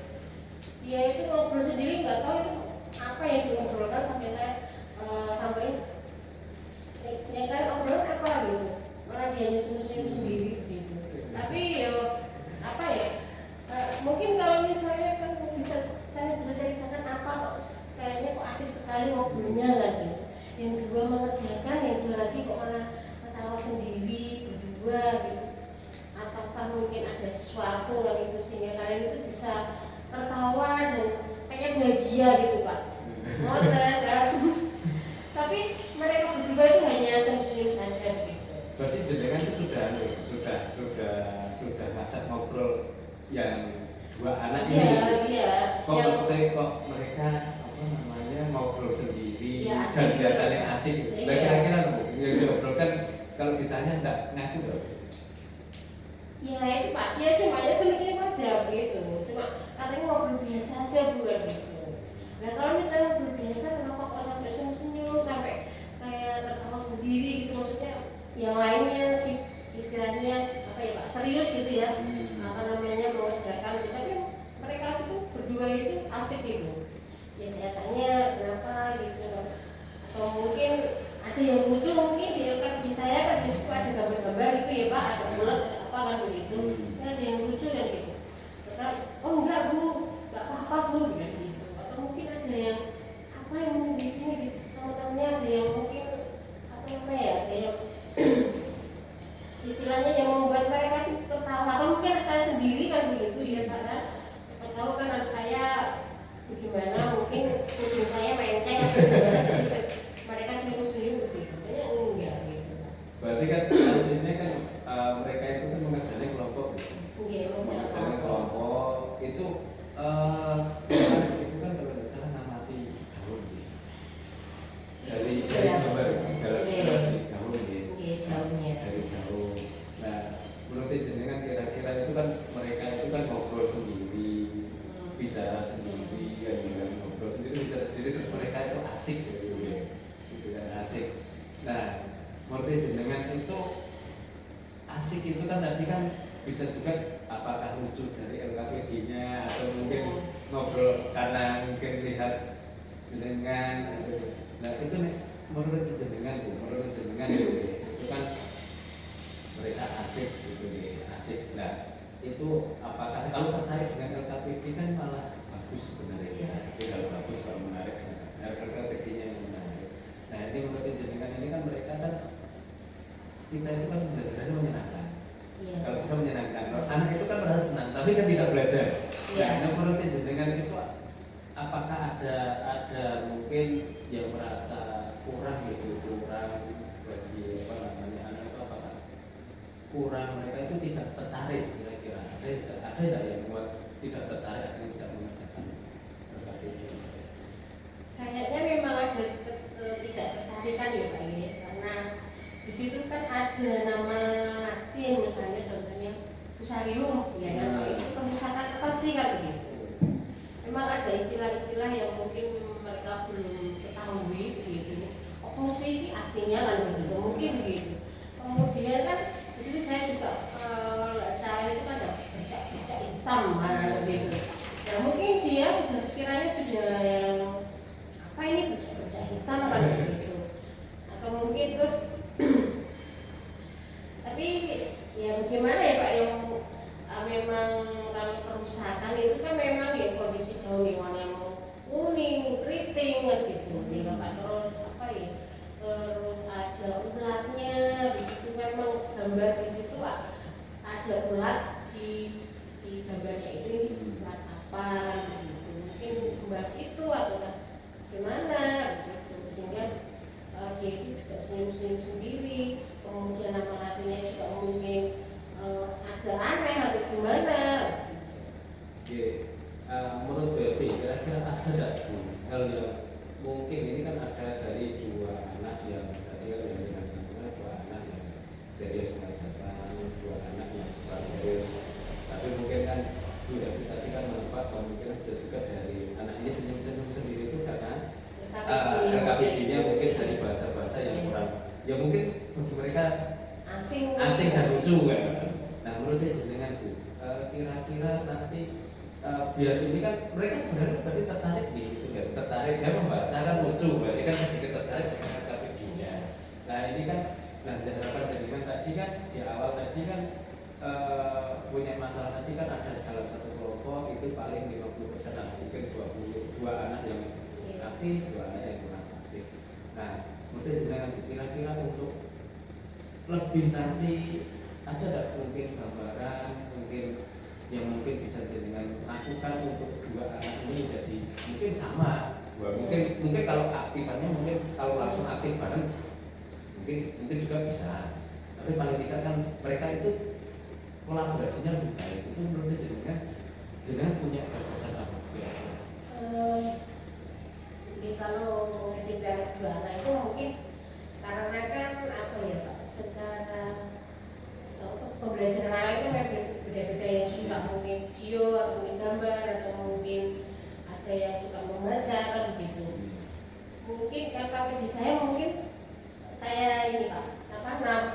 Dia itu ngobrol sendiri, nggak tahu itu apa yang diobrolkan sampai saya sampaikan. Ya kan obrolan apa gitu, malah dia nyusun sendiri gitu. Tapi ya apa ya? Mungkin kalau misalnya kan bisa ceritakan apa kok kayaknya kok asik sekali ngobrolnya lagi. Yang kedua mengerjakan, yang dua lagi kok malah ketawa sendiri berdua gitu. Ataukah mungkin ada sesuatu yang itu sehingga kalian itu bisa tertawa dan kayaknya bahagia gitu Pak. Modern jenengan itu sudah ngajak ngobrol yang dua anak ini. Iya. Kok maksudnya kok mereka apa namanya ngobrol sendiri Ya, dan asik. kelihatannya asik. Iya. Nah, kira-kira Bu, yang ngobrol kan kalau ditanya enggak ngaku loh. Ya itu Pak, dia cuma ya senyum aja begitu. Cuma katanya ngobrol biasa aja bukan gitu. Nah kalau misalnya ngobrol biasa, kenapa kok sampai senyum-senyum sampai kayak tertawa sendiri gitu, maksudnya yang lainnya sih istilahnya apa ya Pak, serius gitu ya, apa namanya mengerjakan gitu. Tapi mereka itu berdua itu asik gitu. Ya saya tanya kenapa gitu, atau mungkin ada yang lucu, mungkin di saya kan di situ ada gambar-gambar gitu ya Pak, ada bulat ada apa kan begitu, kan ada yang lucu kan gitu. Mereka, oh enggak Bu, enggak apa-apa Bu gitu. Atau mungkin ada yang apa yang mungkin di sini gitu, teman-temannya ada yang mungkin apa namanya ya, ada yang istilahnya yang membuat mereka itu tertawa, atau mungkin saya sendiri kan begitu ya Pak kan. Siapa tahu kan anak saya bagaimana, mungkin kucing saya menceng atau gimana, jadi mereka senyum-senyum begitu. Kayaknya enggak gitu. Berarti kan aslinya kan mereka itu kan mengerjakan kelompok gitu. Enggak, Mengerjakan kelompok itu itu kan kalau nggak salah ngamati daun gitu. Dari gambar jalan dari daun gitu. Enggak jauhnya. Dari daun. Nah, menurut jenengan kira-kira itu kan mereka itu kan ngobrol sendiri, bicara sendiri, kan ngobrol sendiri, bicara sendiri, terus mereka itu asik gitu ya. Gitu kan asik. Nah, menurut jenengan itu asik itu kan tadi kan bisa juga apakah lucu dari LKPD-nya atau mungkin ngobrol karena mungkin lihat jenengan gitu. Nah, itu nih menurut jenengan Bu, menurut jenengan itu kan mereka asik gitu nih, asik. Nah, itu apakah kalau tertarik dengan LKPD kan malah bagus sebenarnya ya. Itu kalau bagus kalau menarik, LKPD-nya yang menarik. Nah, ini menurut jenengan ini kan mereka kan kita itu kan belajarnya menyenangkan. Iya. Kalau bisa menyenangkan, kalau anak itu kan merasa senang, tapi kan tidak belajar. Iya. Nah, menurut jenengan itu apakah ada mungkin yang merasa kurang gitu, kurang bagi apa namanya anak itu apakah kurang, mereka itu tidak tertarik kira-kira ada tidak yang membuat tidak tertarik akhirnya tidak mengerjakan LKPD? Kayaknya memang ada tidak tertarikan ya Pak ya, karena di situ kan ada nama Latin misalnya, contohnya fusarium ya, nama itu kerusakan apa sih kan begitu. Memang ada istilah-istilah yang mungkin mereka belum ketahui begitu. Oh sih ini artinya kan begitu, mungkin begitu. Kemudian kan di situ saya juga saya itu kan ada bercak-bercak hitam kan begitu. Nah mungkin dia sudah kiranya sudah yang apa ini bercak-bercak hitam kan begitu. Atau mungkin terus tapi ya bagaimana ya Pak, yang memang kalau kerusakan itu kan memang ya kondisi daun yang kuning, keriting kan gitu ya Pak, terus apa ya, terus ada ulatnya begitu. Memang gambar di situ ada ulat di gambarnya itu, ini ulat apa gitu, mungkin membahas itu atau gimana gitu, sehingga dia itu juga senyum-senyum sendiri. Kemudian nama latinnya juga mungkin ada aneh atau gimana. Oke, menurut BP kira-kira ada tidak hal yang mungkin ini kan ada dari dua anak yang tadi kan yang dengan dua anak yang serius mengajarkan, dua anak yang kurang serius, tapi mungkin kan juga tadi kan nampak kemungkinan ada juga dari anak ini senyum-senyum sendiri itu karena LKPD-nya mungkin dari bahasa-bahasa yang kurang, ya mungkin bagi mereka asing dan lucu kan. Nah menurut jenengan Bu, kira-kira nanti biar ini kan mereka sebenarnya berarti tertarik gitu kan, tertarik dia membaca kan lucu, berarti kan sedikit tertarik dengan LKPD-nya. Nah ini kan, nah harapan jenengan tadi kan di awal tadi kan punya masalah tadi kan ada dalam satu kelompok itu paling 50% lah, mungkin 22 anak yang aktif, 2 anak yang kurang aktif. Nah menurut jenengan kira-kira untuk lebih nanti ada tidak mungkin gambaran mungkin yang mungkin bisa jenengan lakukan untuk dua anak ini jadi mungkin sama, mungkin kalau aktifannya mungkin kalau langsung aktif bareng mungkin juga bisa, tapi paling tidak kan mereka itu kolaborasinya lebih baik. Itu menurut jenengan punya kesan apa? Jadi kalau mendidik dua anak itu mungkin karena kan apa ya Pak, secara pembelajaran anak itu memang beda-beda, yang suka mungkin video atau mungkin gambar atau mungkin ada yang suka membaca kan begitu. Mungkin kalau di saya mungkin saya ini Pak,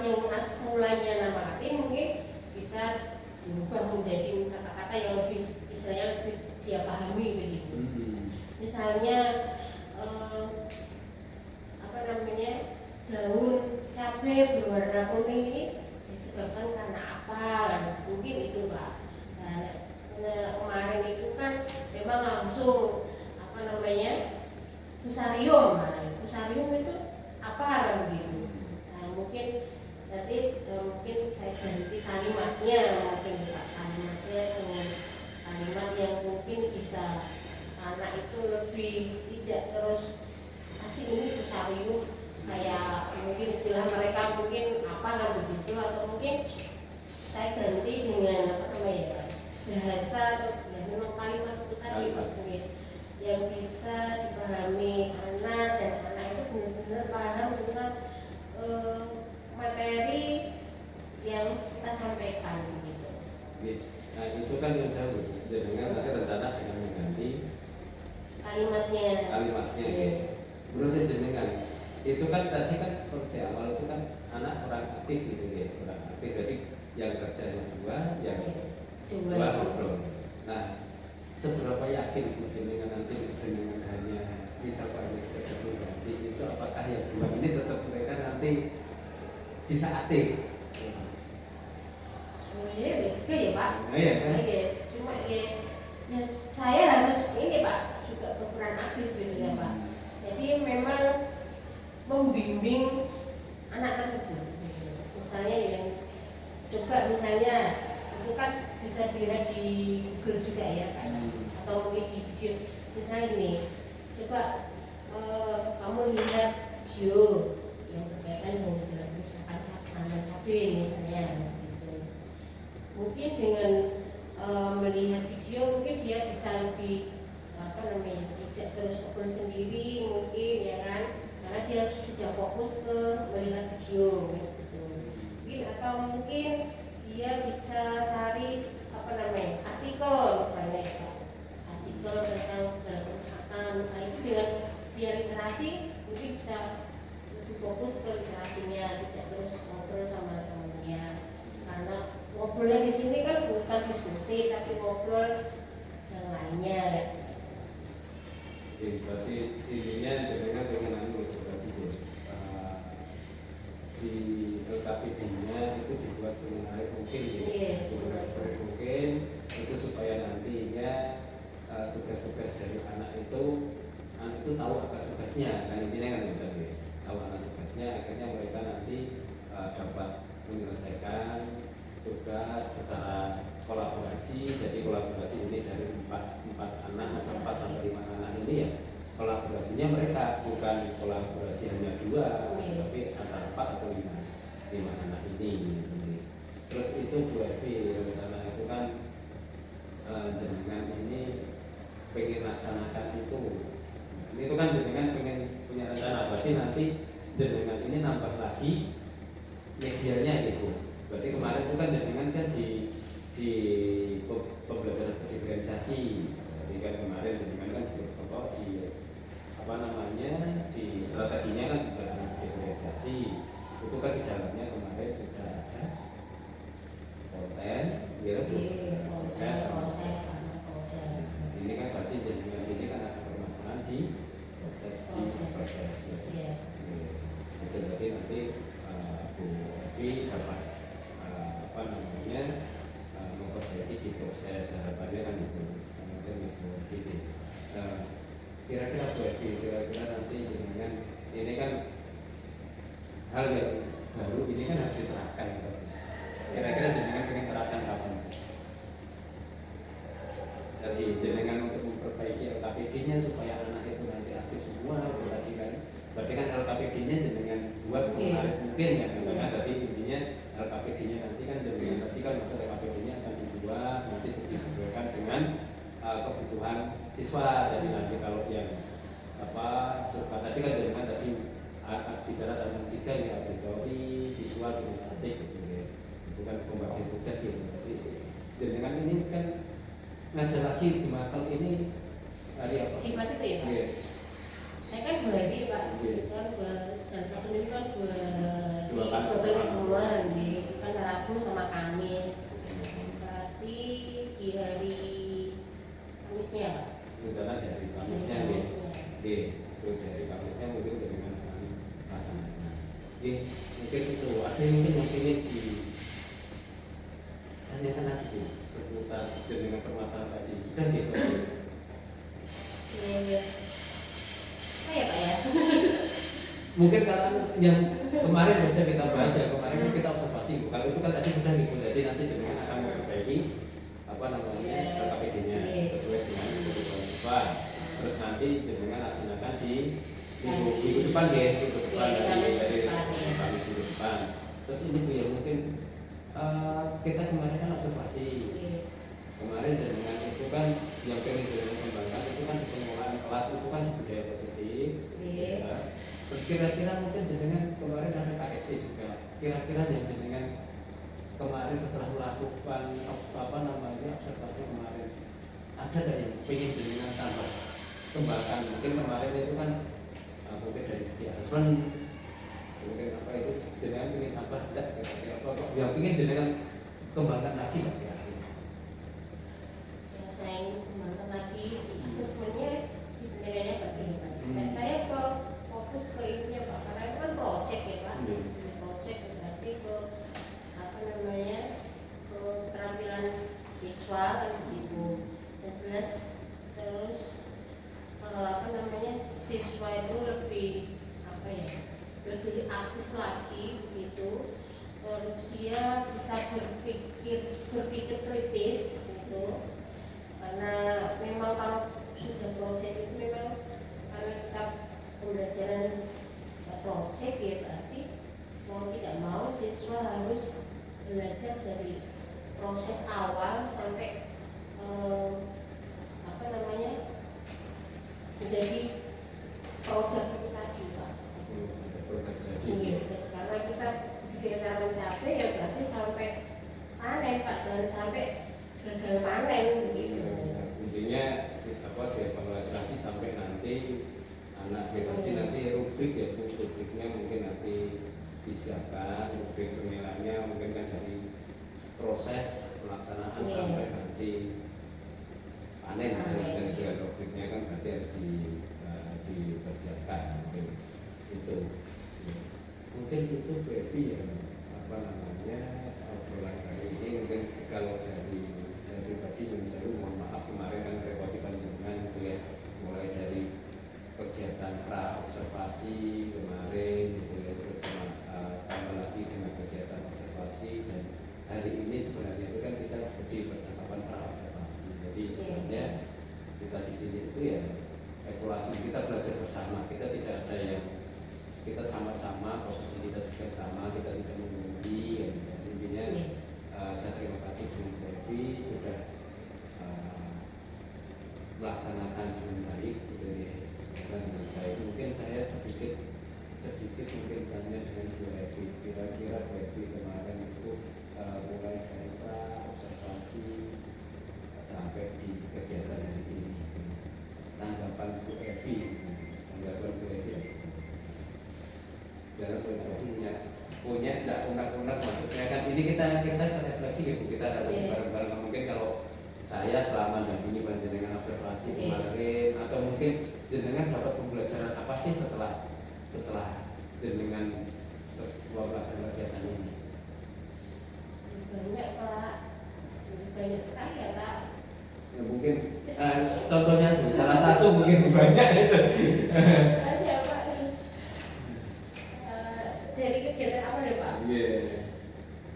yang mulanya nama Latin mungkin bisa berubah menjadi kata-kata yang lebih istilahnya lebih dia pahami begitu. Misalnya daun cabai berwarna kuning ini disebabkan karena apa? Mungkin itu Pak. Nah, kemarin itu kan memang langsung fusarium. Nah, fusarium itu apa kan begitu? Nah, mungkin nanti mungkin saya ganti kalimatnya mungkin Pak, kalimatnya dengan kalimat yang mungkin bisa anak itu lebih tidak terus asing ini fusarium kayak mungkin istilah mereka mungkin apa kan begitu, atau mungkin saya ganti dengan bahasa ya memang kalimat itu tadi mungkin yang bisa dipahami anak, dan anak itu benar-benar paham tentang materi yang kita sampaikan gitu. Nah itu kan yang saya dengan nanti rencana dengan mengganti kalimatnya. Menurut jenengan itu kan tadi kan seperti awal itu kan anak orang aktif gitu ya, orang aktif, jadi yang kerjanya dua, yang dua ngobrol. Nah seberapa yakin jenengan nanti jenengan hanya misalkan sekedar mengganti itu, apakah yang dua ini tetap mereka nanti bisa aktif? Sebenarnya juga ya Pak. Iya kan? Cuma ya saya harus ini Pak juga berperan aktif gitu ya Pak. Jadi memang membimbing anak tersebut. Misalnya yang coba misalnya itu kan bisa dilihat di Google juga ya Pak, atau mungkin di video. Misalnya ini, coba kamu lihat video yang berkaitan dengan misalkan tanam cabai misalnya. Gitu. Mungkin dengan melihat video mungkin dia bisa lebih tidak terus ngobrol sendiri mungkin ya kan, karena dia sudah fokus ke melihat video gitu. Mungkin atau mungkin dia bisa cari artikel misalnya ya, artikel tentang kerusakan misalnya, itu dengan dia literasi mungkin bisa lebih fokus ke literasinya, tidak terus ngobrol sama temannya, karena ngobrolnya di sini kan bukan diskusi tapi ngobrol yang lainnya. Berarti intinya jenengan pengen berarti di LKPD-nya itu dibuat semenarik mungkin ya, semenarik mungkin itu supaya nantinya tugas-tugas dari anak itu tahu akan tugasnya, kan intinya kan itu ya, tahu akan tugasnya, akhirnya mereka nanti dapat menyelesaikan tugas secara kolaborasi. Jadi kolaborasi ini dari 4 anak atau 4 sampai 5 anak ini ya, kolaborasinya mereka bukan kolaborasi hanya 2 tapi antara 4 atau 5 anak ini. Terus itu 2 rencana itu kan jenengan ini pengen laksanakan itu kan jenengan pengen punya rencana, berarti nanti jenengan ini nambah lagi medianya gitu. Berarti kemarin itu kan jenengan kan di pembelajaran diferensiasi, jadi kan kemarin jenengan kan di strateginya kan pembelajaran diferensiasi itu kan di dalamnya kemarin sudah ada konten, proses. Ini kan berarti jenengan ini kan ada permasalahan di proses. Itu berarti nanti Bu Evi dapat memperbaiki di proses, harapannya kan itu kemudian itu gini. Kira-kira Bu Evi, kira-kira nanti jenengan ini kan hal yang baru ini kan harus diterapkan. Kira-kira jenengan pengen terapkan kapan? Jadi jenengan untuk memperbaiki LKPD-nya supaya anak itu nanti aktif semua, berarti kan LKPD-nya jenengan buat semenarik mungkin kan, karena tadi intinya namanya LKPD-nya nanti kan jaminan tadi kan maka LKPD-nya akan dibuat nanti disesuaikan dengan kebutuhan siswa. Jadi nanti kalau yang survei tadi kan jaminan tadi bicara tentang 3 ya, auditori, visual, kinestetik gitu ya. Itu kan pembagian tugas gitu. Jadi dengan ini kan ngajar lagi di Matel ini hari apa? Di pas itu ya Pak? Iya. Saya kan 2 hari Pak, Iya. kan tahun ini kan Dua kali. bulan kan Rabu sama Kamis. Berarti di hari Kamisnya Pak. Rencana dari Kamisnya nih. Oke, itu dari Kamisnya mungkin jaringan kami laksanakan. Oke, mungkin itu ada yang mungkin tanyakan lagi seputar dengan permasalahan tadi. Sudah gitu. Iya. Apa ya Pak ya? Mungkin kalau yang kemarin bisa kita bahas ya, kemarin kita observasi. Kalau itu kan tadi sudah gitu, jadi nanti dengan akan memperbaiki LKPD-nya sesuai dengan kebutuhan siswa. Terus nanti dengan laksanakan di minggu depan ya, minggu depan dari Kamis minggu depan. Terus ini Bu ya mungkin kita kemarin kan observasi. Kemarin jaringan itu kan yang pengen jaringan kembangkan itu kan pengelolaan kelas itu kan budaya positif. Ya. Terus kira-kira mungkin jaringan kemarin ada KSC juga. Kira-kira yang jaringan kemarin setelah melakukan observasi kemarin ada nggak yang pengen jaringan tambah kembangkan? Mungkin kemarin itu kan mungkin dari segi asesmen mungkin apa itu jaringan pengen tambah tidak kira-kira apa yang pengen jaringan kembangkan lagi nggak kira-kira? Saya kembangkan lagi asesmennya di penilaiannya begini Pak. Dan saya fokus ke ininya Pak, karena itu kan project ya Pak. Project berarti ke ke keterampilan siswa kan gitu. Dan jelas terus siswa itu lebih lebih aktif lagi gitu. Terus dia bisa berpikir kritis gitu. Karena memang kalau sudah project itu memang karena kita pembelajaran project ya berarti mau tidak mau siswa harus belajar dari proses awal sampai menjadi produk itu tadi Pak. Iya, karena kita bikin mencapai ya berarti sampai panen Pak, jangan sampai gagal panen begitu. Intinya dievaluasi lagi sampai nanti anak nanti rubrik ya Bu, rubriknya mungkin nanti disiapkan, rubrik penilaiannya mungkin kan dari proses pelaksanaan sampai nanti panen dan rubriknya kan berarti harus dipersiapkan mungkin itu Baby ya obrolan kali ini mungkin kalau dari saya pribadi saya mohon maaf kemarin kan repoti panjenengan gitu ya, mulai dari kegiatan pra observasi kemarin gitu ya, terus tambah lagi dengan kegiatan observasi dan hari ini sebenarnya itu kan kita di percakapan pra observasi. Jadi sebenarnya kita di sini itu ya evaluasi, kita belajar bersama, kita tidak ada yang kita sama-sama, posisi kita juga sama, kita tidak mengungguli ya. Intinya saya terima kasih dengan Baby sudah melaksanakan dengan baik gitu ya, dengan baik. Mungkin saya sedikit mungkin tanya dengan Baby, kira-kira Baby kemarin itu mulai dari pra observasi sampai di kegiatan hari ini, tanggapan Bu Evi, tanggapan Bu Evi dalam punya tidak unak-unak maksudnya kan ini kita refleksi gitu, kita refleksi bareng-bareng. Mungkin kalau saya selama dampingi panjenengan observasi kemarin atau mungkin jenengan dapat pembelajaran apa sih setelah jenengan melaksanakan kegiatan ini? Banyak Pak, banyak sekali ya Pak. Ya, mungkin contohnya salah satu mungkin banyak itu. Banyak Pak. Dari kegiatan apa ya Pak? Iya,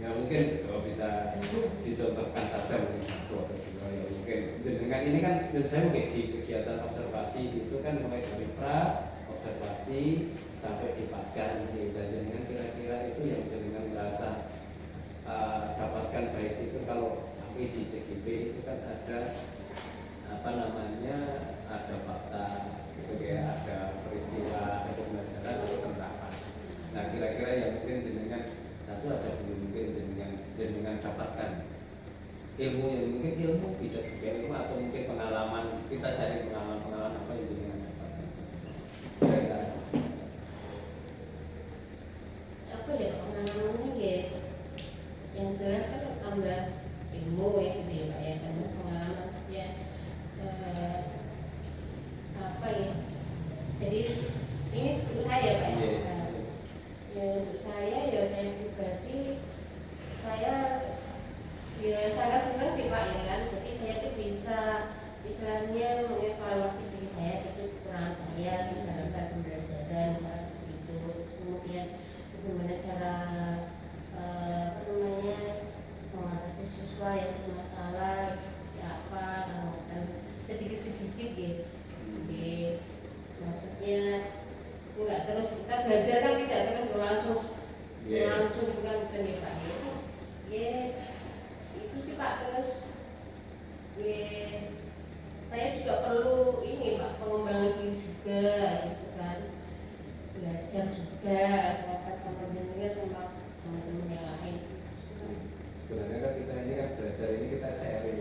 ya mungkin kalau bisa dicontohkan saja mungkin satu atau dua ya mungkin. Dengan ini kan saya mungkin di kegiatan observasi itu kan mulai dari pra observasi sampai di pasca ini, dan jenengan kira-kira itu yang jenengan merasa kan ada apa namanya, ada fakta gitu kayak ada peristiwa, ada pembelajaran atau penerapan. Nah kira-kira yang mungkin jenengan satu aja dulu, mungkin jenengan dapatkan ilmu yang mungkin ilmu bisa juga ilmu atau mungkin pengalaman, kita sharing pengalaman apa yang jenengan dapatkan. Kira-kira apa ya pengalamannya ya, yang jelas kan tambah ilmu ya gitu ya Pak ya, karena pengalaman maksudnya apa ya, jadi ini untuk saya Pak ya. Ya untuk saya ya, saya pribadi saya ya sangat senang sih Pak ya kan, jadi saya tuh bisa istilahnya mengevaluasi diri saya, itu kekurangan saya di dalam pembelajaran itu, terus kemudian bagaimana cara apa namanya mengatasi siswa yang bermasalah ya apa, dan sedikit ya, maksudnya enggak terus kita belajar kan tidak terus berlangsung bukan ya Pak ya, itu sih Pak. Terus saya juga perlu ini Pak, pengembangan diri juga gitu kan, belajar juga teman-teman sama teman-teman yang lain. sebenarnya kan kita ini kan belajar ini kita sharing,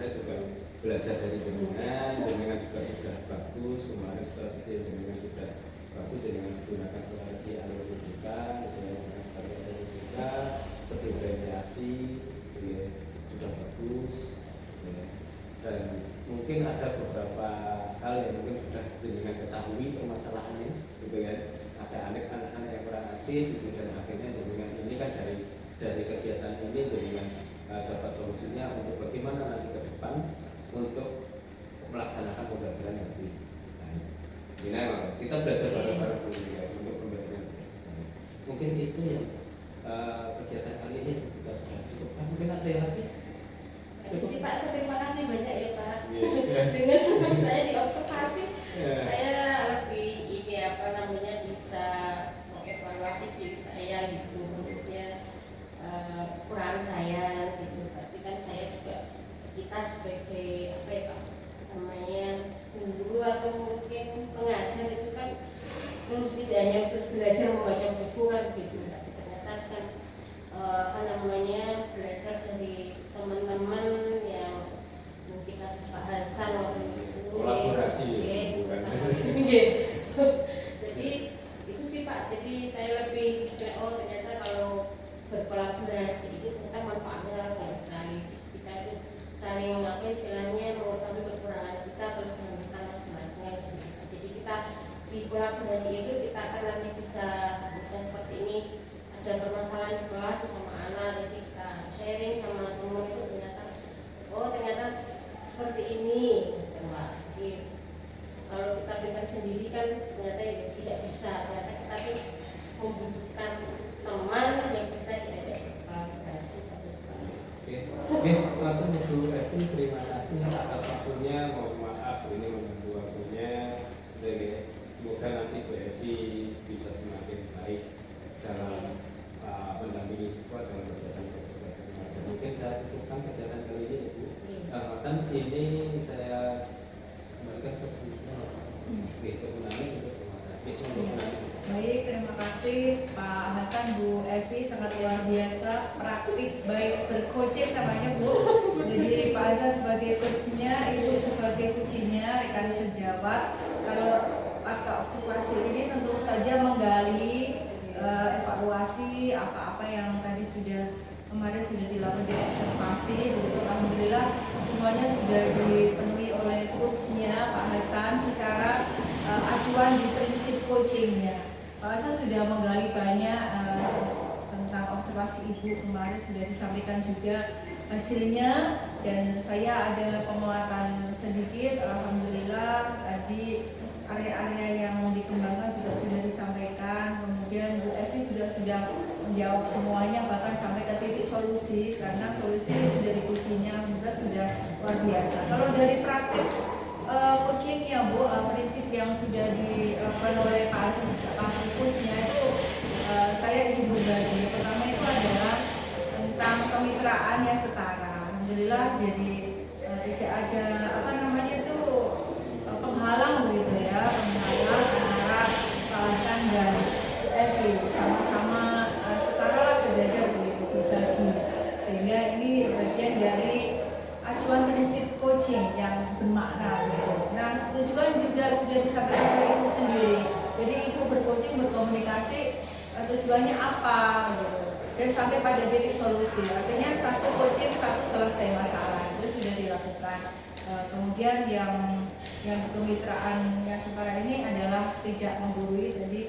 saya juga belajar dari jenengan juga sudah bagus, kemarin strategi jenengan sudah bagus, jenengan gunakan strategi alur pendidikan, dengan strategi alur pendidikan, berdiferensiasi, ya, sudah bagus, ya. Dan mungkin ada beberapa hal yang mungkin sudah jenengan ketahui permasalahannya, gitu kan. Ada anak-anak yang kurang aktif, gitu, dan akhirnya jenengan ini kan dari kegiatan ini jenengan dapat solusinya untuk bagaimana nanti ke depan untuk melaksanakan pembelajaran yang lebih baik. Ini kita belajar bareng-bareng dulu ya untuk pembelajaran. Mungkin itu yang kegiatan kali ini kita sudah cukupkan. Mungkin ada yang lagi? Cukup sih Pak, terima kasih banyak ya Pak. Dengan saya diobservasi, saya lebih ini apa namanya bisa mengevaluasi diri saya gitu, maksudnya kurang saya gitu. Tapi kan saya juga, kita sebagai apa ya Pak namanya guru atau mungkin pengajar itu kan terus tidak hanya terus belajar membaca buku kan gitu, tapi ternyata kan apa namanya belajar dari teman-teman yang mungkin harus Pak Hasan waktu itu kolaborasi jadi itu sih Pak, jadi saya lebih ternyata kalau berkolaborasi itu ternyata manfaatnya banyak sekali. Kita itu saling istilahnya mengetahui kekurangan kita, kelebihan kita masing-masing. Jadi kita di kolaborasi itu kita akan nanti bisa seperti ini, ada permasalahan di kelas sama anak, jadi kita sharing sama teman itu ternyata seperti ini gitu, Pak. Jadi kalau kita berikan sendiri kan ternyata ya tidak bisa, ternyata kita tuh membutuhkan teman yang bisa diajak berkolaborasi. Oke, matur Bu Evi, terima kasih atas waktunya. Mohon maaf ini mengganggu waktunya. Jadi semoga nanti Bu Evi bisa semakin baik dalam mendampingi siswa dalam kegiatan belajar. Mungkin saya cukupkan kegiatan kali ini ya Bu. Ini saya kembalikan ke Bu. Oke, kegunaan untuk rumah sakit untuk Baik, terima kasih Pak Hasan, Bu Evi, sangat luar biasa, praktik baik bercoaching namanya Bu. Jadi Pak Hasan sebagai coachnya, Ibu sebagai coachingnya, rekan sejawat. Kalau pasca observasi ini tentu saja menggali evaluasi apa-apa yang tadi kemarin sudah dilakukan di observasi, begitu alhamdulillah semuanya sudah dipenuhi oleh coachnya Pak Hasan secara acuan di prinsip coachingnya. Pak Hasan sudah menggali banyak tentang observasi Ibu kemarin, sudah disampaikan juga hasilnya, dan saya ada penguatan sedikit. Alhamdulillah tadi area-area yang dikembangkan juga sudah disampaikan, kemudian Bu Evi juga sudah menjawab semuanya, bahkan sampai ke titik solusi, karena solusi itu dari coachingnya alhamdulillah sudah luar biasa. Kalau dari praktik coachingnya Bu, prinsip yang sudah dilakukan oleh Pak Hasan sebagai coachnya itu saya izin berbagi. Yang pertama itu adalah tentang kemitraan yang setara. Alhamdulillah jadi ada apa namanya itu penghalang begitu ya, penghalang antara Pak Hasan dan Bu Evi sama-sama setara lah sejajar begitu berbagi, sehingga ini bagian dari acuan prinsip coaching yang bermakna gitu. Nah, tujuan juga sudah disampaikan oleh ibu sendiri. Jadi ibu bercoaching, berkomunikasi, tujuannya apa gitu. Dan sampai pada titik solusi. Artinya satu coaching, satu selesai masalah itu sudah dilakukan. Kemudian yang kemitraan yang sekarang ini adalah tidak menggurui. Jadi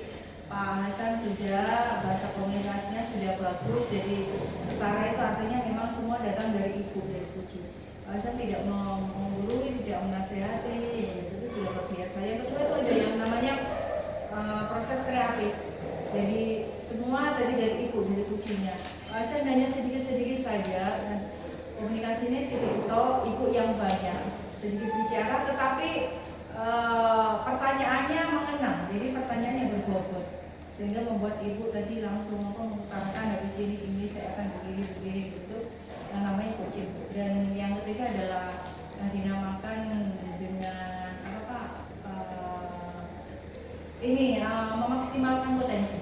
Pak Hasan sudah bahasa komunikasinya sudah bagus. Jadi setara itu artinya memang semua datang dari ibu, dari coaching. Pak Hasan tidak menggurui, tidak menasehati, itu sudah luar biasa. Yang kedua itu ada yang namanya proses kreatif. Jadi semua tadi dari ibu, dari kucingnya. Pak Hasan hanya sedikit-sedikit saja, dan komunikasinya sedikit, ibu yang banyak, sedikit bicara, tetapi pertanyaannya mengenang. Jadi pertanyaan yang berbobot, sehingga membuat ibu tadi langsung mengutarakan dari sini ini saya akan begini gitu. Yang namanya coaching. Dan yang ketiga adalah yang dinamakan dengan apa Pak? Memaksimalkan potensi.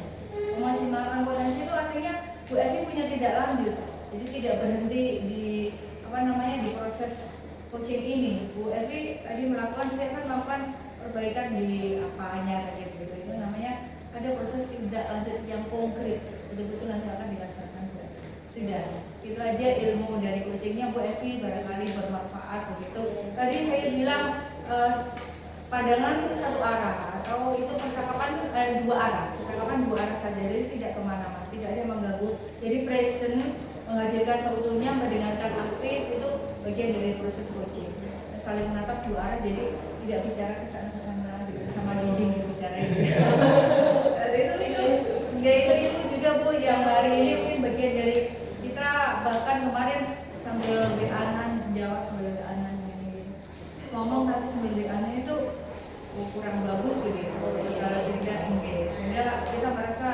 Memaksimalkan potensi itu artinya Bu Evi punya tidak lanjut, jadi tidak berhenti di di proses coaching ini. Bu Evi tadi saya kan melakukan perbaikan di apanya tadi begitu. Itu namanya ada proses tidak lanjut yang konkret, betul-betul nanti akan dirasakan Bu Evi. Sudah, itu aja ilmu dari coachingnya Bu Evi, barangkali bermanfaat begitu. Tadi saya bilang pandangan itu satu arah atau itu percakapan dua arah saja, jadi tidak kemana-mana, tidak ada yang mengganggu. Jadi present, menghadirkan seutuhnya, mendengarkan aktif, itu bagian dari proses coaching. Saling menatap dua arah, jadi tidak bicara ke sana gitu, sama dinding gitu bicara gitu. itu juga Bu yang hari ini mungkin bagian dari kita, bahkan kemarin sambil WA-an jawab, sambil WA-an ngomong tapi sambil WA-nya itu kurang bagus begitu, sehingga kita merasa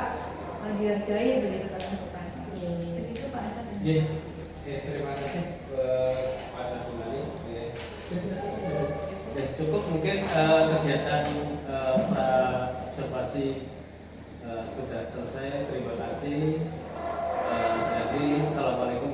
dihargai begitu pertanyaan. Itu Pak Hasan. Terima kasih kepada Bu Mali. Cukup mungkin kegiatan pra observasi sudah selesai. Terima kasih. Assalamualaikum